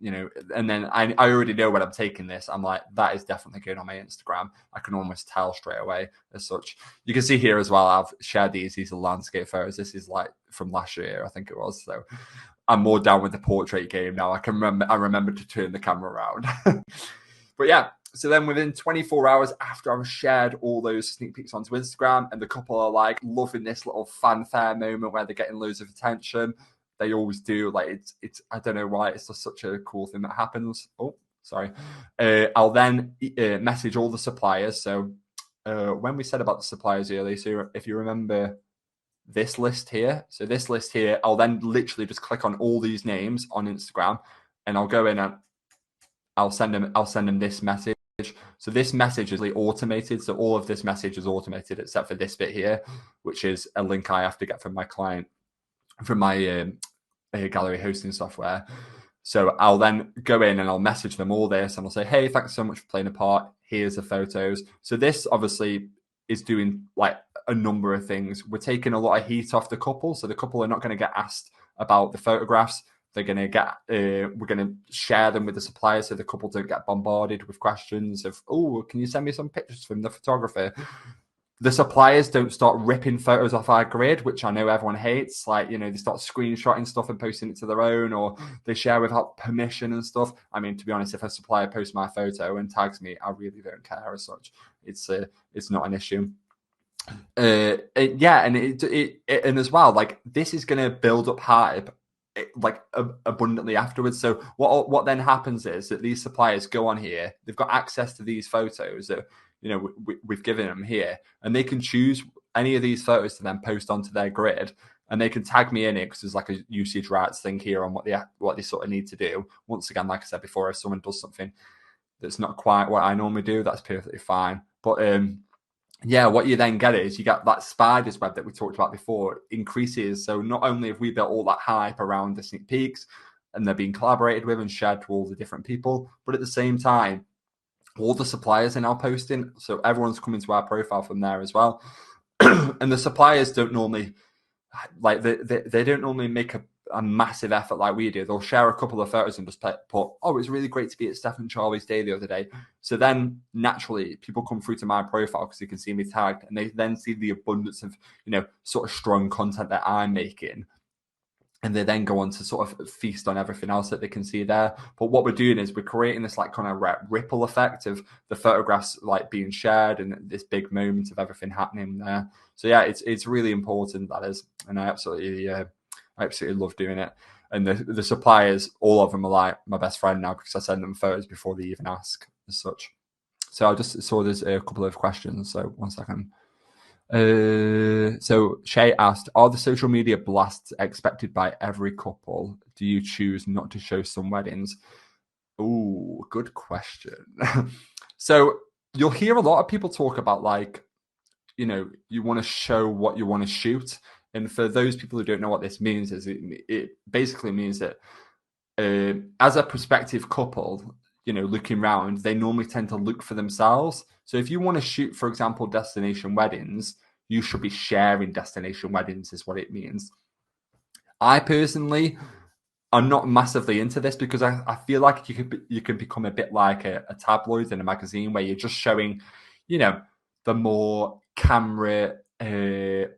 and then I already know when I'm taking this, I'm like, that is definitely going on my Instagram. I can almost tell straight away as such. You can see here as well, I've shared these are landscape photos. This is like from last year, I think it was. So I'm more down with the portrait game now. I remember to turn the camera around. But yeah, so then within 24 hours after I've shared all those sneak peeks onto Instagram, and the couple are like loving this little fanfare moment where they're getting loads of attention. They always do. Like it's I don't know why, it's just such a cool thing that happens. Oh, sorry. I'll then message all the suppliers. So when we said about the suppliers earlier, so if you remember this list here, I'll then literally just click on all these names on Instagram, and I'll go in and I'll send them this message. So this message is automated. So all of this message is automated except for this bit here, which is a link I have to get from my client, from my gallery hosting software. So I'll then go in and I'll message them all this, and I'll say, hey, thanks so much for playing a part. Here's the photos. So this obviously is doing like a number of things. We're taking a lot of heat off the couple. So the couple are not going to get asked about the photographs. They're going to get, we're going to share them with the suppliers so the couple don't get bombarded with questions of, oh, can you send me some pictures from the photographer? The suppliers don't start ripping photos off our grid, which I know everyone hates. Like, they start screenshotting stuff and posting it to their own, or they share without permission and stuff. I mean, to be honest, if a supplier posts my photo and tags me, I really don't care as such. It's not an issue. And as well, like, this is going to build up hype like abundantly afterwards. So what then happens is that these suppliers go on here, they've got access to these photos that we've given them here, and they can choose any of these photos to then post onto their grid, and they can tag me in it because there's like a usage rights thing here on what they sort of need to do. Once again, like I said before, if someone does something that's not quite what I normally do, that's perfectly fine. But yeah, what you then get is you get that spider's web that we talked about before increases. So not only have we built all that hype around the sneak peeks and they're being collaborated with and shared to all the different people, but at the same time, all the suppliers are now posting. So everyone's coming to our profile from there as well. And the suppliers don't normally, like, they don't normally make a massive effort like we do. They'll share a couple of photos and just put, oh, it was really great to be at Steph and Charlie's day the other day. So then naturally people come through to my profile because they can see me tagged, and they then see the abundance of, sort of strong content that I'm making. And they then go on to sort of feast on everything else that they can see there. But what we're doing is we're creating this like kind of ripple effect of the photographs like being shared and this big moment of everything happening there. So yeah, it's really important, that is, and I absolutely love doing it. And the suppliers, all of them are like my best friend now because I send them photos before they even ask as such. So I just saw there's a couple of questions. So 1 second. So Shay asked, are the social media blasts expected by every couple? Do you choose not to show some weddings? Oh, good question. So you'll hear a lot of people talk about like, you want to show what you want to shoot. And for those people who don't know what this means, is it basically means that as a prospective couple, looking around, they normally tend to look for themselves. So if you want to shoot, for example, destination weddings, you should be sharing destination weddings is what it means. I personally am not massively into this because I feel like you can become a bit like a tabloid in a magazine where you're just showing, the more camera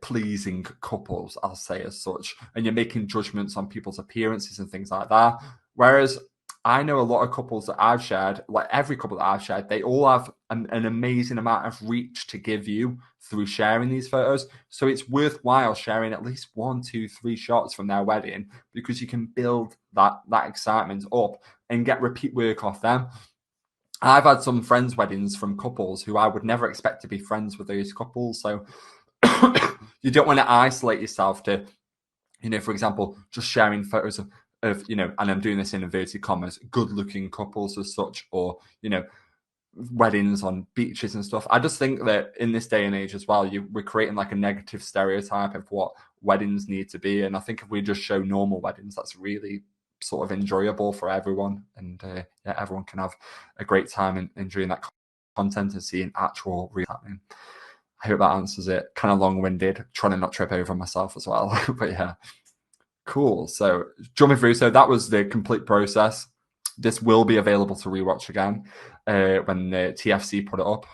pleasing couples, I'll say as such, and you're making judgments on people's appearances and things like that. Whereas I know a lot of couples that I've shared, like every couple that I've shared, they all have an amazing amount of reach to give you through sharing these photos. So it's worthwhile sharing at least 1, 2, 3 shots from their wedding because you can build that excitement up and get repeat work off them. I've had some friends' weddings from couples who I would never expect to be friends with those couples. So you don't want to isolate yourself to, for example, just sharing photos of, and I'm doing this in inverted commas, good-looking couples as such, or, weddings on beaches and stuff. I just think that in this day and age as well, we're creating like a negative stereotype of what weddings need to be. And I think if we just show normal weddings, that's really sort of enjoyable for everyone. And everyone can have a great time in enjoying that content and seeing actual real happening. I hope that answers it. Kind of long-winded, trying to not trip over myself as well. But yeah. Cool. So jumping through, so that was the complete process. This will be available to rewatch again when the TFC put it up.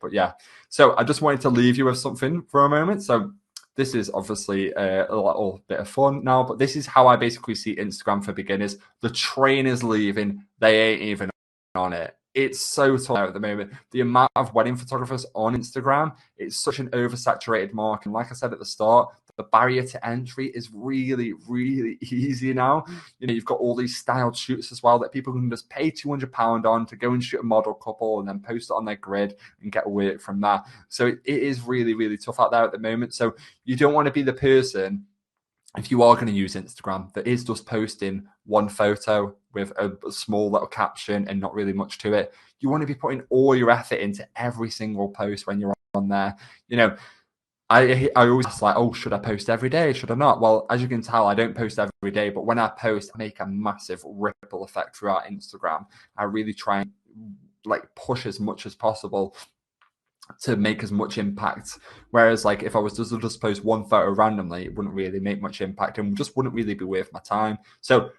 But yeah, so I just wanted to leave you with something for a moment. So this is obviously a little bit of fun now, but this is how I basically see Instagram for beginners. The train is leaving. They ain't even on it. It's so tough at the moment. The amount of wedding photographers on Instagram, it's such an oversaturated market. And like I said at the start, the barrier to entry is really, really easy now. You know, you've got all these styled shoots as well that people can just pay £200 on to go and shoot a model couple and then post it on their grid and get work from that. So it is really, really tough out there at the moment. So you don't want to be the person, if you are going to use Instagram, that is just posting one photo with a small little caption and not really much to it. You want to be putting all your effort into every single post when you're on there. You know, I always ask, like, oh, should I post every day? Should I not? Well, as you can tell, I don't post every day, but when I post, I make a massive ripple effect throughout Instagram. I really try and like push as much as possible to make as much impact. Whereas like if I was to just post one photo randomly, it wouldn't really make much impact and just wouldn't really be worth my time. So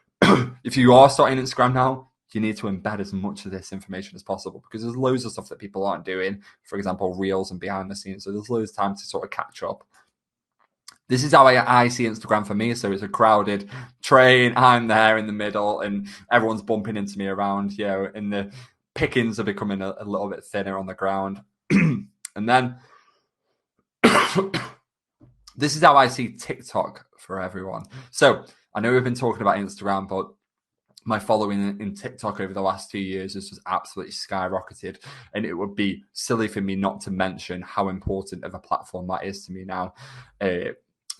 if you are starting Instagram now, you need to embed as much of this information as possible because there's loads of stuff that people aren't doing. For example, reels and behind the scenes. So there's loads of time to sort of catch up. This is how I see Instagram for me. So it's a crowded train. I'm there in the middle and everyone's bumping into me around, you know, and the pickings are becoming a little bit thinner on the ground. And then this is how I see TikTok for everyone. So I know we've been talking about Instagram, but my following in TikTok over the last 2 years has just absolutely skyrocketed. And it would be silly for me not to mention how important of a platform that is to me now.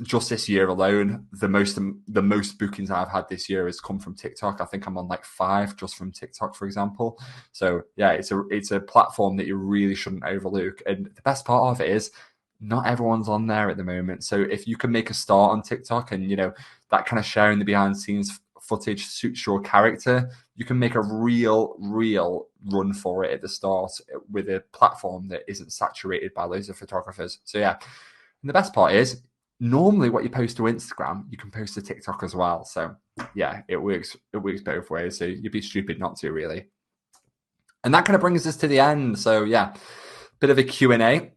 Just this year alone, the most bookings I've had this year has come from TikTok. I think I'm on like 5 just from TikTok, for example. So yeah, it's a platform that you really shouldn't overlook. And the best part of it is not everyone's on there at the moment. So if you can make a start on TikTok and, you know, that kind of sharing the behind the scenes footage suits your character, you can make a real run for it at the start with a platform that isn't saturated by loads of photographers. So yeah, and the best part is normally what you post to Instagram, you can post to TikTok as well. So yeah, it works both ways. So you'd be stupid not to, really. And that kind of brings us to the end. So yeah, bit of a Q&A.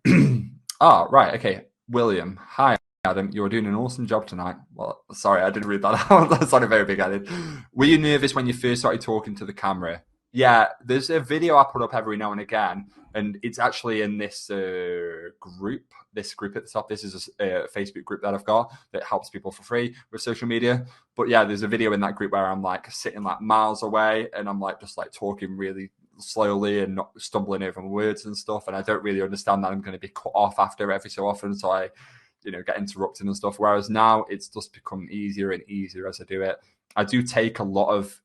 Oh, right. Okay. William. Hi, Adam. You're doing an awesome job tonight. Well, sorry, I didn't read that out. That sounded very big headed. Were you nervous when you first started talking to the camera? Yeah, there's a video I put up every now and again, and it's actually in this group at the top. This is a Facebook group that I've got that helps people for free with social media. But yeah, there's a video in that group where I'm like sitting like miles away and I'm like just like talking really slowly and not stumbling over my words and stuff. And I don't really understand that I'm going to be cut off after every so often. So I, you know, get interrupted and stuff. Whereas now it's just become easier and easier as I do it. I do take a lot of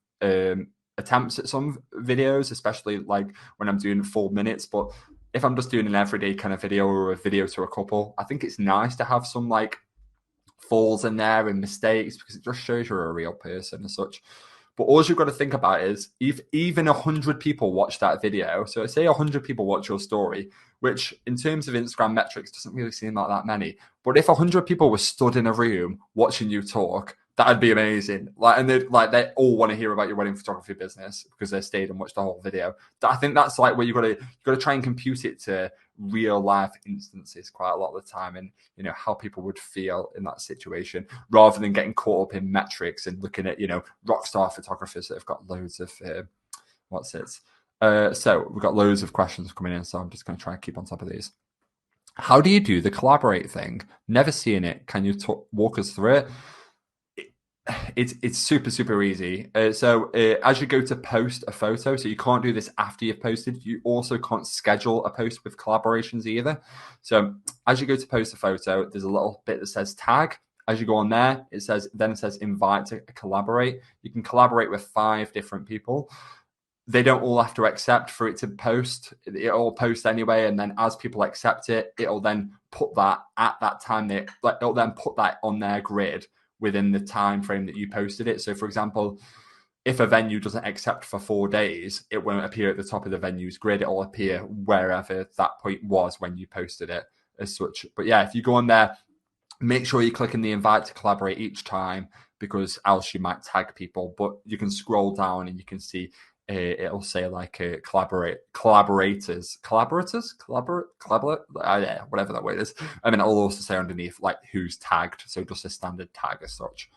attempts at some videos, especially like when I'm doing full minutes. But if I'm just doing an everyday kind of video or a video to a couple, I think it's nice to have some like falls in there and mistakes because it just shows you're a real person and such. But all you've got to think about is if even 100 people watch that video, so say 100 people watch your story, which in terms of Instagram metrics doesn't really seem like that many. But if 100 people were stood in a room watching you talk, that'd be amazing. They all want to hear about your wedding photography business because they stayed and watched the whole video. I think that's like where you got to try and compute it to real life instances quite a lot of the time, and you know how people would feel in that situation, rather than getting caught up in metrics and looking at rock star photographers that have got loads of so we've got loads of questions coming in, so I'm just going to try and keep on top of these. How do you do the collaborate thing? Never seen it. Can you walk us through it? It's super easy. So as you go to post a photo, so you can't do this after you've posted. You also can't schedule a post with collaborations either. So as you go to post a photo, there's a little bit that says tag. As you go on there, it says invite to collaborate. You can collaborate with 5 different people. They don't all have to accept for it to post. It'll post anyway, and then as people accept it, it'll then put that at that time. It'll then put that on their grid within the time frame that you posted it. So for example, if a venue doesn't accept for 4 days, it won't appear at the top of the venue's grid. It'll appear wherever that point was when you posted it as such. But yeah, if you go on there, make sure you're clicking the invite to collaborate each time. because else you might tag people. But you can scroll down and you can see it'll say like collaborators, yeah, whatever that word is. And then it'll also say underneath like who's tagged, so just a standard tag as such.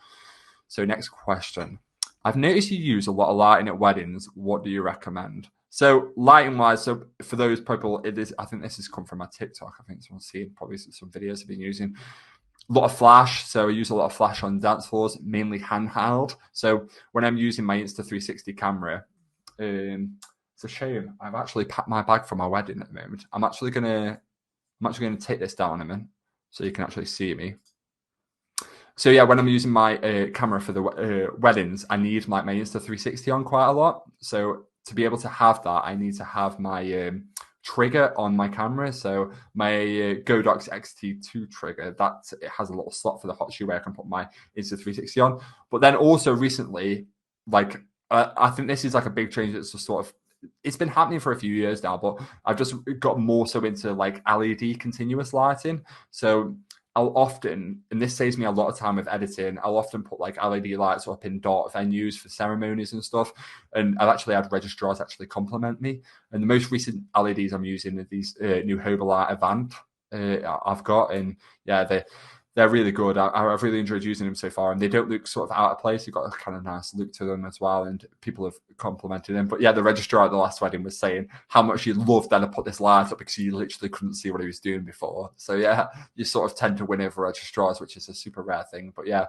So next question. I've noticed you use a lot of lighting at weddings. What do you recommend? So lighting wise, so for those people, it is. I think this has come from my TikTok. I think someone's seen probably some videos I've been using. A lot of flash. So I use a lot of flash on dance floors, mainly handheld. So when I'm using my Insta360 camera, it's a shame. I've actually packed my bag for my wedding at the moment. I'm actually gonna take this down a minute so you can actually see me. So yeah, when I'm using my camera for the weddings, I need my Insta360 on quite a lot. So to be able to have that, I need to have my trigger on my camera. So my Godox XT2 trigger, that it has a little slot for the hot shoe where I can put my Insta360 on. But then also recently, like I think this is like a big change that's just sort of, it's been happening for a few years now, but I've just got more so into like LED continuous lighting. So I'll often, and this saves me a lot of time with editing, I'll often put like LED lights up in dark venues for ceremonies and stuff. And I've actually had registrars actually compliment me. And the most recent LEDs I'm using are these new Hobelite Avant I've got. And yeah, they're really good. I've really enjoyed using them so far, and they don't look sort of out of place. They've got a kind of nice look to them as well, and people have complimented them. But yeah, the registrar at the last wedding was saying how much he loved that I put this light up because he literally couldn't see what he was doing before. So yeah, you sort of tend to win over registrars, which is a super rare thing. But yeah,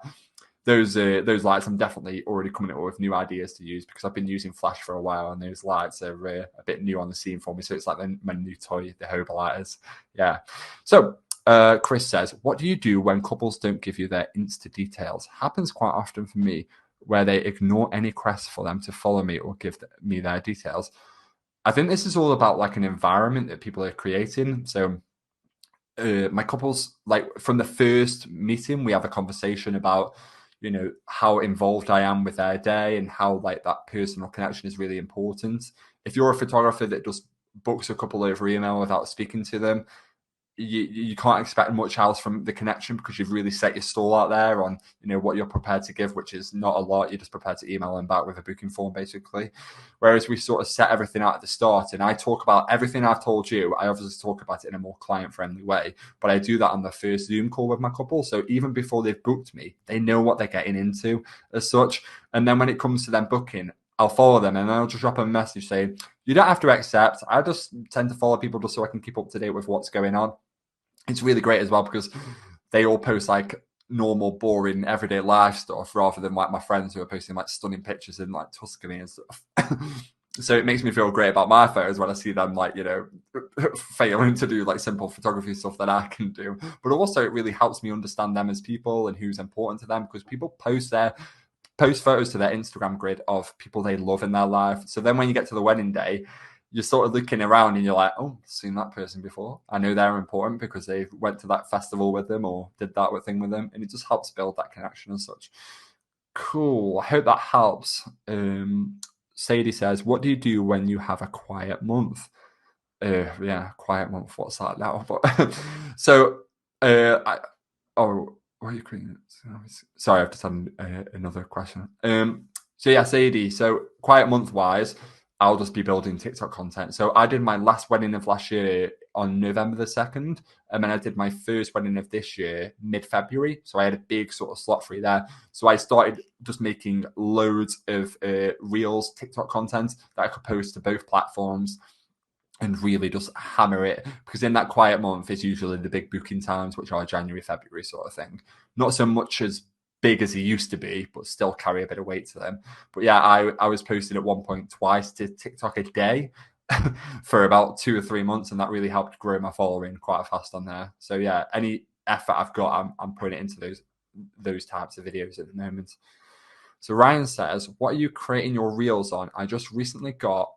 those lights, I'm definitely already coming up with new ideas to use because I've been using flash for a while, and those lights are a bit new on the scene for me. So it's like my new toy, the Hobelite. Yeah. So Chris says, what do you do when couples don't give you their Insta details? Happens quite often for me where they ignore any requests for them to follow me or give me their details. I think this is all about like an environment that people are creating. So my couples, like from the first meeting, we have a conversation about, you know, how involved I am with their day and how like that personal connection is really important. If you're a photographer that just books a couple over email without speaking to them, you can't expect much else from the connection because you've really set your stall out there on, you know, what you're prepared to give, which is not a lot. You're just prepared to email them back with a booking form, basically. Whereas we sort of set everything out at the start, and I talk about everything I've told you. I obviously talk about it in a more client-friendly way, but I do that on the first Zoom call with my couple. So even before they've booked me, they know what they're getting into as such. And then when it comes to them booking, I'll follow them and I'll just drop a message saying, you don't have to accept. I just tend to follow people just so I can keep up to date with what's going on. It's really great as well because they all post like normal, boring, everyday life stuff rather than like my friends who are posting like stunning pictures in like Tuscany and stuff. So it makes me feel great about my photos when I see them like, you know, failing to do like simple photography stuff that I can do. But also it really helps me understand them as people and who's important to them because people post photos to their Instagram grid of people they love in their life. So then when you get to the wedding day, you're sort of looking around and you're like, oh, I've seen that person before. I know they're important because they went to that festival with them or did that thing with them. And it just helps build that connection and such. Cool. I hope that helps. Sadie says, what do you do when you have a quiet month? Yeah, quiet month. What's that now? But so, what are you creating? Sorry, I've just had another question. So yeah, Sadie. So quiet month wise, I'll just be building TikTok content. So I did my last wedding of last year on November the 2nd, and then I did my first wedding of this year mid-February. So I had a big sort of slot free there. So I started just making loads of Reels TikTok content that I could post to both platforms and really just hammer it, because in that quiet month is usually the big booking times, which are January, February sort of thing. Not so much as big as he used to be, but still carry a bit of weight to them. But yeah, I was posting at one point twice to TikTok a day for about 2 or 3 months, and that really helped grow my following quite fast on there. So yeah, any effort I've got, I'm putting it into those types of videos at the moment. So Ryan says, what are you creating your reels on? I just recently got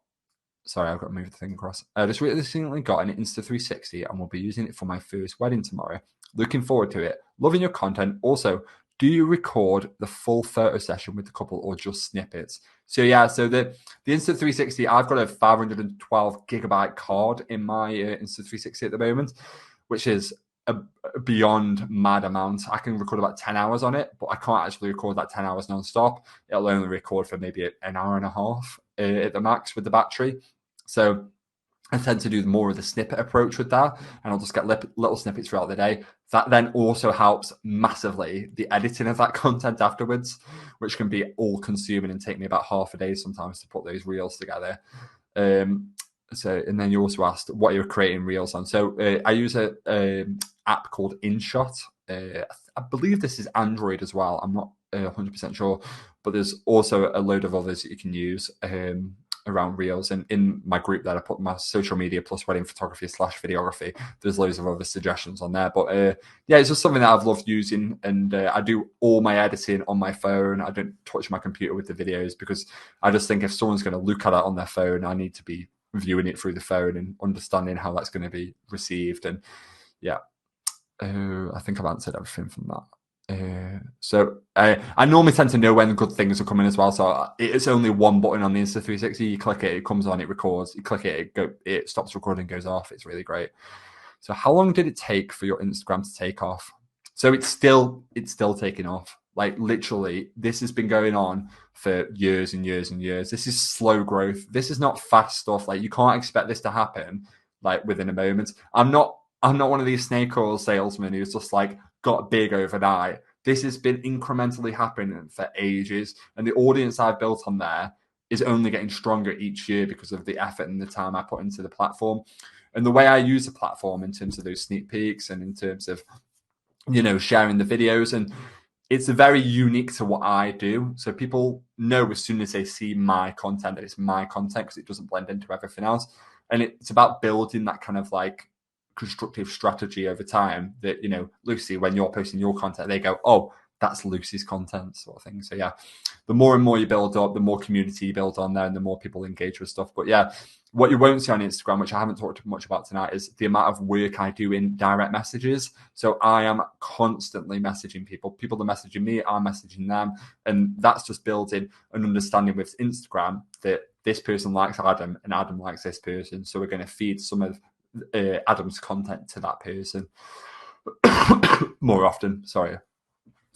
Sorry, I've got to move the thing across. I just recently got an Insta360 and will be using it for my first wedding tomorrow. Looking forward to it. Loving your content. Also, do you record the full photo session with the couple or just snippets? So yeah, so the Insta360, I've got a 512 gigabyte card in my Insta360 at the moment, which is beyond mad amounts. I can record about 10 hours on it, but I can't actually record that 10 hours non-stop. It'll only record for maybe an hour and a half at the max with the battery. So I tend to do more of the snippet approach with that, and I'll just get little snippets throughout the day. That then also helps massively the editing of that content afterwards, which can be all consuming and take me about half a day sometimes to put those reels together. So, and then you also asked what you're creating reels on. So I use a app called InShot. I believe this is Android as well. I'm not 100% sure, but there's also a load of others that you can use around reels. And in my group that I put my social media plus wedding photography / videography, there's loads of other suggestions on there. But yeah, it's just something that I've loved using, and I do all my editing on my phone. I don't touch my computer with the videos because I just think if someone's going to look at it on their phone, I need to be viewing it through the phone and understanding how that's going to be received. And yeah, I think I've answered everything from that. So I normally tend to know when good things are coming as well. So it's only one button on the Insta360. You click it, it comes on, it records. You click it, it stops recording, goes off. It's really great. So how long did it take for your Instagram to take off? So it's still taking off. Like literally, this has been going on for years and years and years. This is slow growth. This is not fast stuff. Like you can't expect this to happen like within a moment. I'm not one of these snake oil salesmen who's just like got big overnight. This has been incrementally happening for ages, and the audience I've built on there is only getting stronger each year because of the effort and the time I put into the platform. And the way I use the platform in terms of those sneak peeks and in terms of, you know, sharing the videos, and it's very unique to what I do. So people know as soon as they see my content that it's my content because it doesn't blend into everything else. And it's about building that kind of like constructive strategy over time that, you know, Lucy, when you're posting your content, they go, oh, that's Lucy's content sort of thing. So yeah, the more and more you build up, the more community you build on there and the more people engage with stuff. But yeah, what you won't see on Instagram, which I haven't talked much about tonight, is the amount of work I do in direct messages. So I am constantly messaging people. People are messaging me, I'm messaging them. And that's just building an understanding with Instagram that this person likes Adam and Adam likes this person. So we're going to feed some of Adam's content to that person more often. Sorry.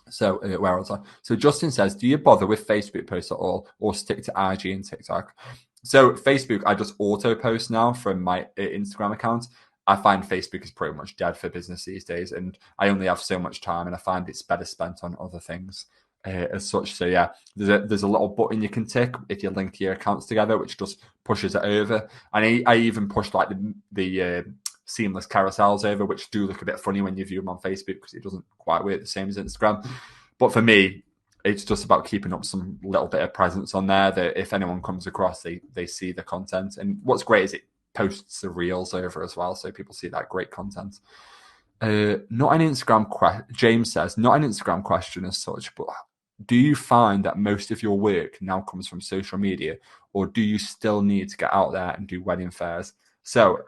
So where was I? So Justin says, do you bother with Facebook posts at all or stick to IG and TikTok? So Facebook, I just auto post now from my Instagram account. I find Facebook is pretty much dead for business these days, and I only have so much time, and I find it's better spent on other things as such. So yeah, there's a little button you can tick if you link your accounts together, which just pushes it over. And I even pushed like the seamless carousels over, which do look a bit funny when you view them on Facebook because it doesn't quite work the same as Instagram. But for me, it's just about keeping up some little bit of presence on there that if anyone comes across, they see the content. And what's great is it posts the reels over as well, so people see that great content. Not an Instagram James says, not an Instagram question as such, but do you find that most of your work now comes from social media, or do you still need to get out there and do wedding fairs? So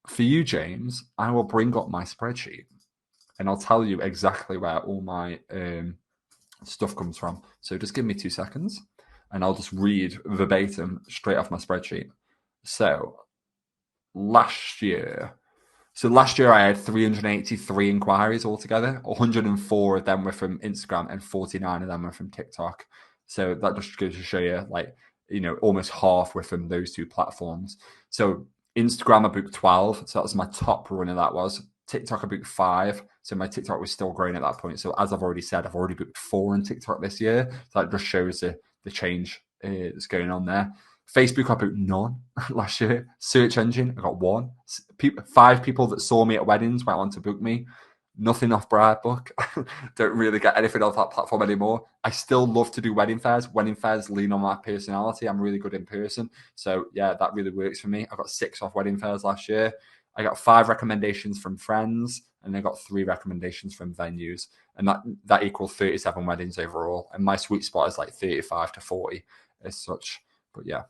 for you, James, I will bring up my spreadsheet and I'll tell you exactly where all my stuff comes from. So just give me 2 seconds and I'll just read verbatim straight off my spreadsheet. So last year I had 383 inquiries altogether. 104 of them were from Instagram and 49 of them were from TikTok. So that just goes to show you, like, you know, almost half were from those two platforms. So Instagram, I booked 12. So that was my top runner. That was TikTok. I booked 5. So my TikTok was still growing at that point. So as I've already said, I've already booked 4 on TikTok this year. So that just shows the change that's going on there. Facebook, I booked none last year. Search engine, I got 1. 5 people that saw me at weddings went on to book me. Nothing off Bridebook. Don't really get anything off that platform anymore. I still love to do wedding fairs. Wedding fairs lean on my personality. I'm really good in person. So yeah, that really works for me. I got 6 off wedding fairs last year. I got 5 recommendations from friends, and I got 3 recommendations from venues. And that equals 37 weddings overall. And my sweet spot is like 35 to 40 as such. But yeah,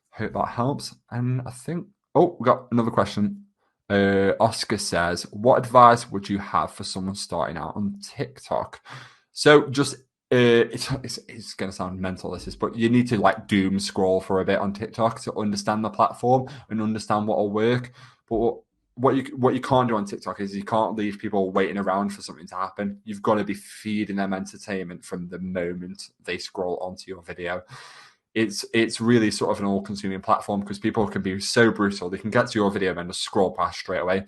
hope that helps. And I think, we got another question. Oscar says, what advice would you have for someone starting out on TikTok? So just, it's going to sound mental, this is, but you need to like doom scroll for a bit on TikTok to understand the platform and understand what will work. But what you can't do on TikTok is you can't leave people waiting around for something to happen. You've got to be feeding them entertainment from the moment they scroll onto your video. It's really sort of an all-consuming platform because people can be so brutal. They can get to your video and just scroll past straight away.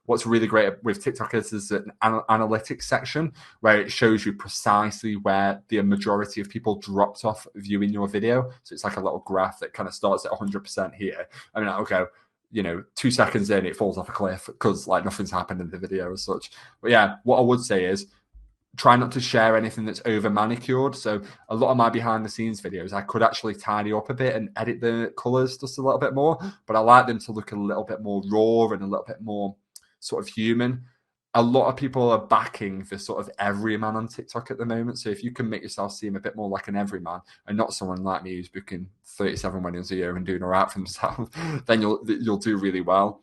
What's really great with TikTok is an analytics section where it shows you precisely where the majority of people dropped off viewing your video. So it's like a little graph that kind of starts at 100% here. I mean, okay, 2 seconds in, it falls off a cliff because like nothing's happened in the video as such. But yeah, what I would say is try not to share anything that's over manicured. So a lot of my behind the scenes videos, I could actually tidy up a bit and edit the colors just a little bit more, but I like them to look a little bit more raw and a little bit more sort of human. A lot of people are backing the sort of everyman on TikTok at the moment. So if you can make yourself seem a bit more like an everyman and not someone like me who's booking 37 weddings a year and doing all right for themselves, then you'll do really well.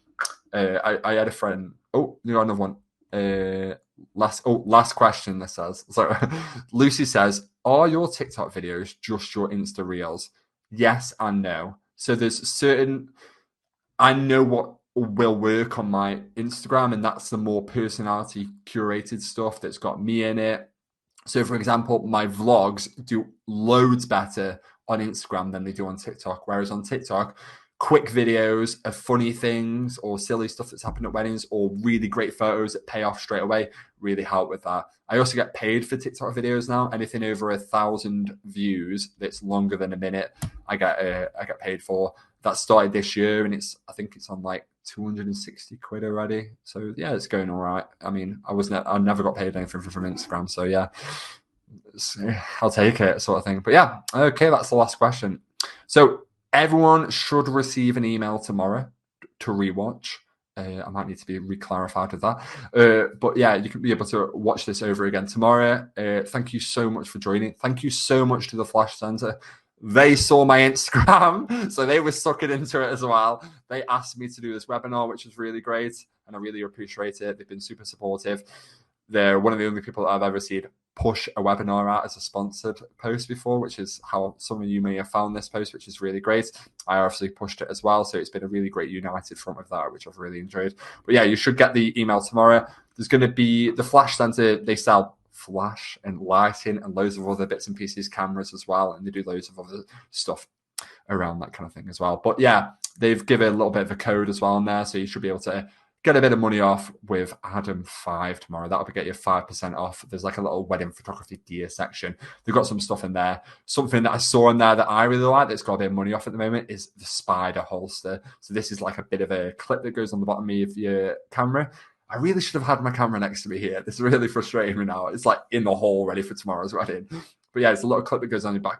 I had a friend. Oh, you got another one. Last question. This says so. Lucy says, "Are your TikTok videos just your Insta reels?" Yes and no. So there's certain. I know what will work on my Instagram, and that's the more personality curated stuff that's got me in it. So, for example, my vlogs do loads better on Instagram than they do on TikTok. Whereas on TikTok, quick videos of funny things or silly stuff that's happened at weddings or really great photos that pay off straight away really help with that. I also get paid for TikTok videos now. Anything over 1,000 views that's longer than a minute, I get paid for. That started this year, and I think it's on like 260 quid already. So yeah, it's going all right. I mean, I never got paid anything from Instagram, so yeah, I'll take it, sort of thing. But yeah, okay, that's the last question. So everyone should receive an email tomorrow to rewatch. I might need to be reclarified with that. But yeah, you can be able to watch this over again tomorrow. Thank you so much for joining. Thank you so much to the Flash Centre. They saw my Instagram, so they were sucking into it as well. They asked me to do this webinar, which was really great, and I really appreciate it. They've been super supportive. They're one of the only people that I've ever seen push a webinar out as a sponsored post before, which is how some of you may have found this post, which is really great. I obviously pushed it as well, so it's been a really great united front of that, which I've really enjoyed. But yeah, you should get the email tomorrow. There's going to be the Flash Centre. They sell flash and lighting and loads of other bits and pieces, cameras as well, and they do loads of other stuff around that kind of thing as well. But yeah, they've given a little bit of a code as well in there, so you should be able to get a bit of money off with Adam 5 tomorrow. That'll get you 5% off. There's like a little wedding photography gear section. They've got some stuff in there. Something that I saw in there that I really like that's got a bit of money off at the moment is the spider holster. So this is like a bit of a clip that goes on the bottom of your camera. I really should have had my camera next to me here. This is really frustrating me now. It's like in the hall ready for tomorrow's wedding. But yeah, it's a little clip that goes on your back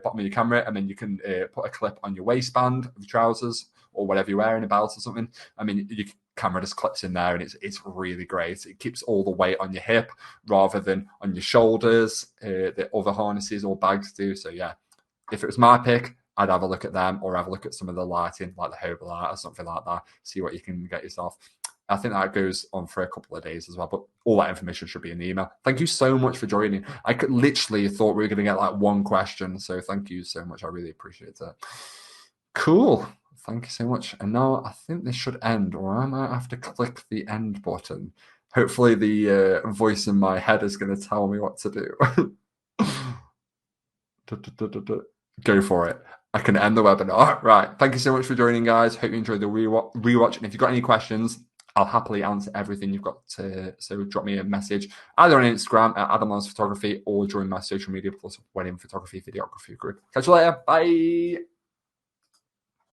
bottom of your camera, and then you can put a clip on your waistband of trousers or whatever you're wearing, a belt or something. I mean, your camera just clips in there, and it's really great. It keeps all the weight on your hip rather than on your shoulders, the other harnesses or bags do. So yeah, if it was my pick, I'd have a look at them or have a look at some of the lighting, like the Hobel light or something like that, see what you can get yourself. I think that goes on for a couple of days as well, but all that information should be in the email. Thank you so much for joining. I could literally thought we were going to get like one question, so thank you so much. I really appreciate it. Cool. Thank you so much. And now I think this should end, or I might have to click the end button. Hopefully the voice in my head is going to tell me what to do. Go for it. I can end the webinar. Right. Thank you so much for joining, guys. Hope you enjoyed the rewatch. And if you've got any questions, I'll happily answer everything you've got to. So drop me a message either on Instagram at Adam Lowndes Photography or join my social media plus wedding photography videography group. Catch you later. Bye.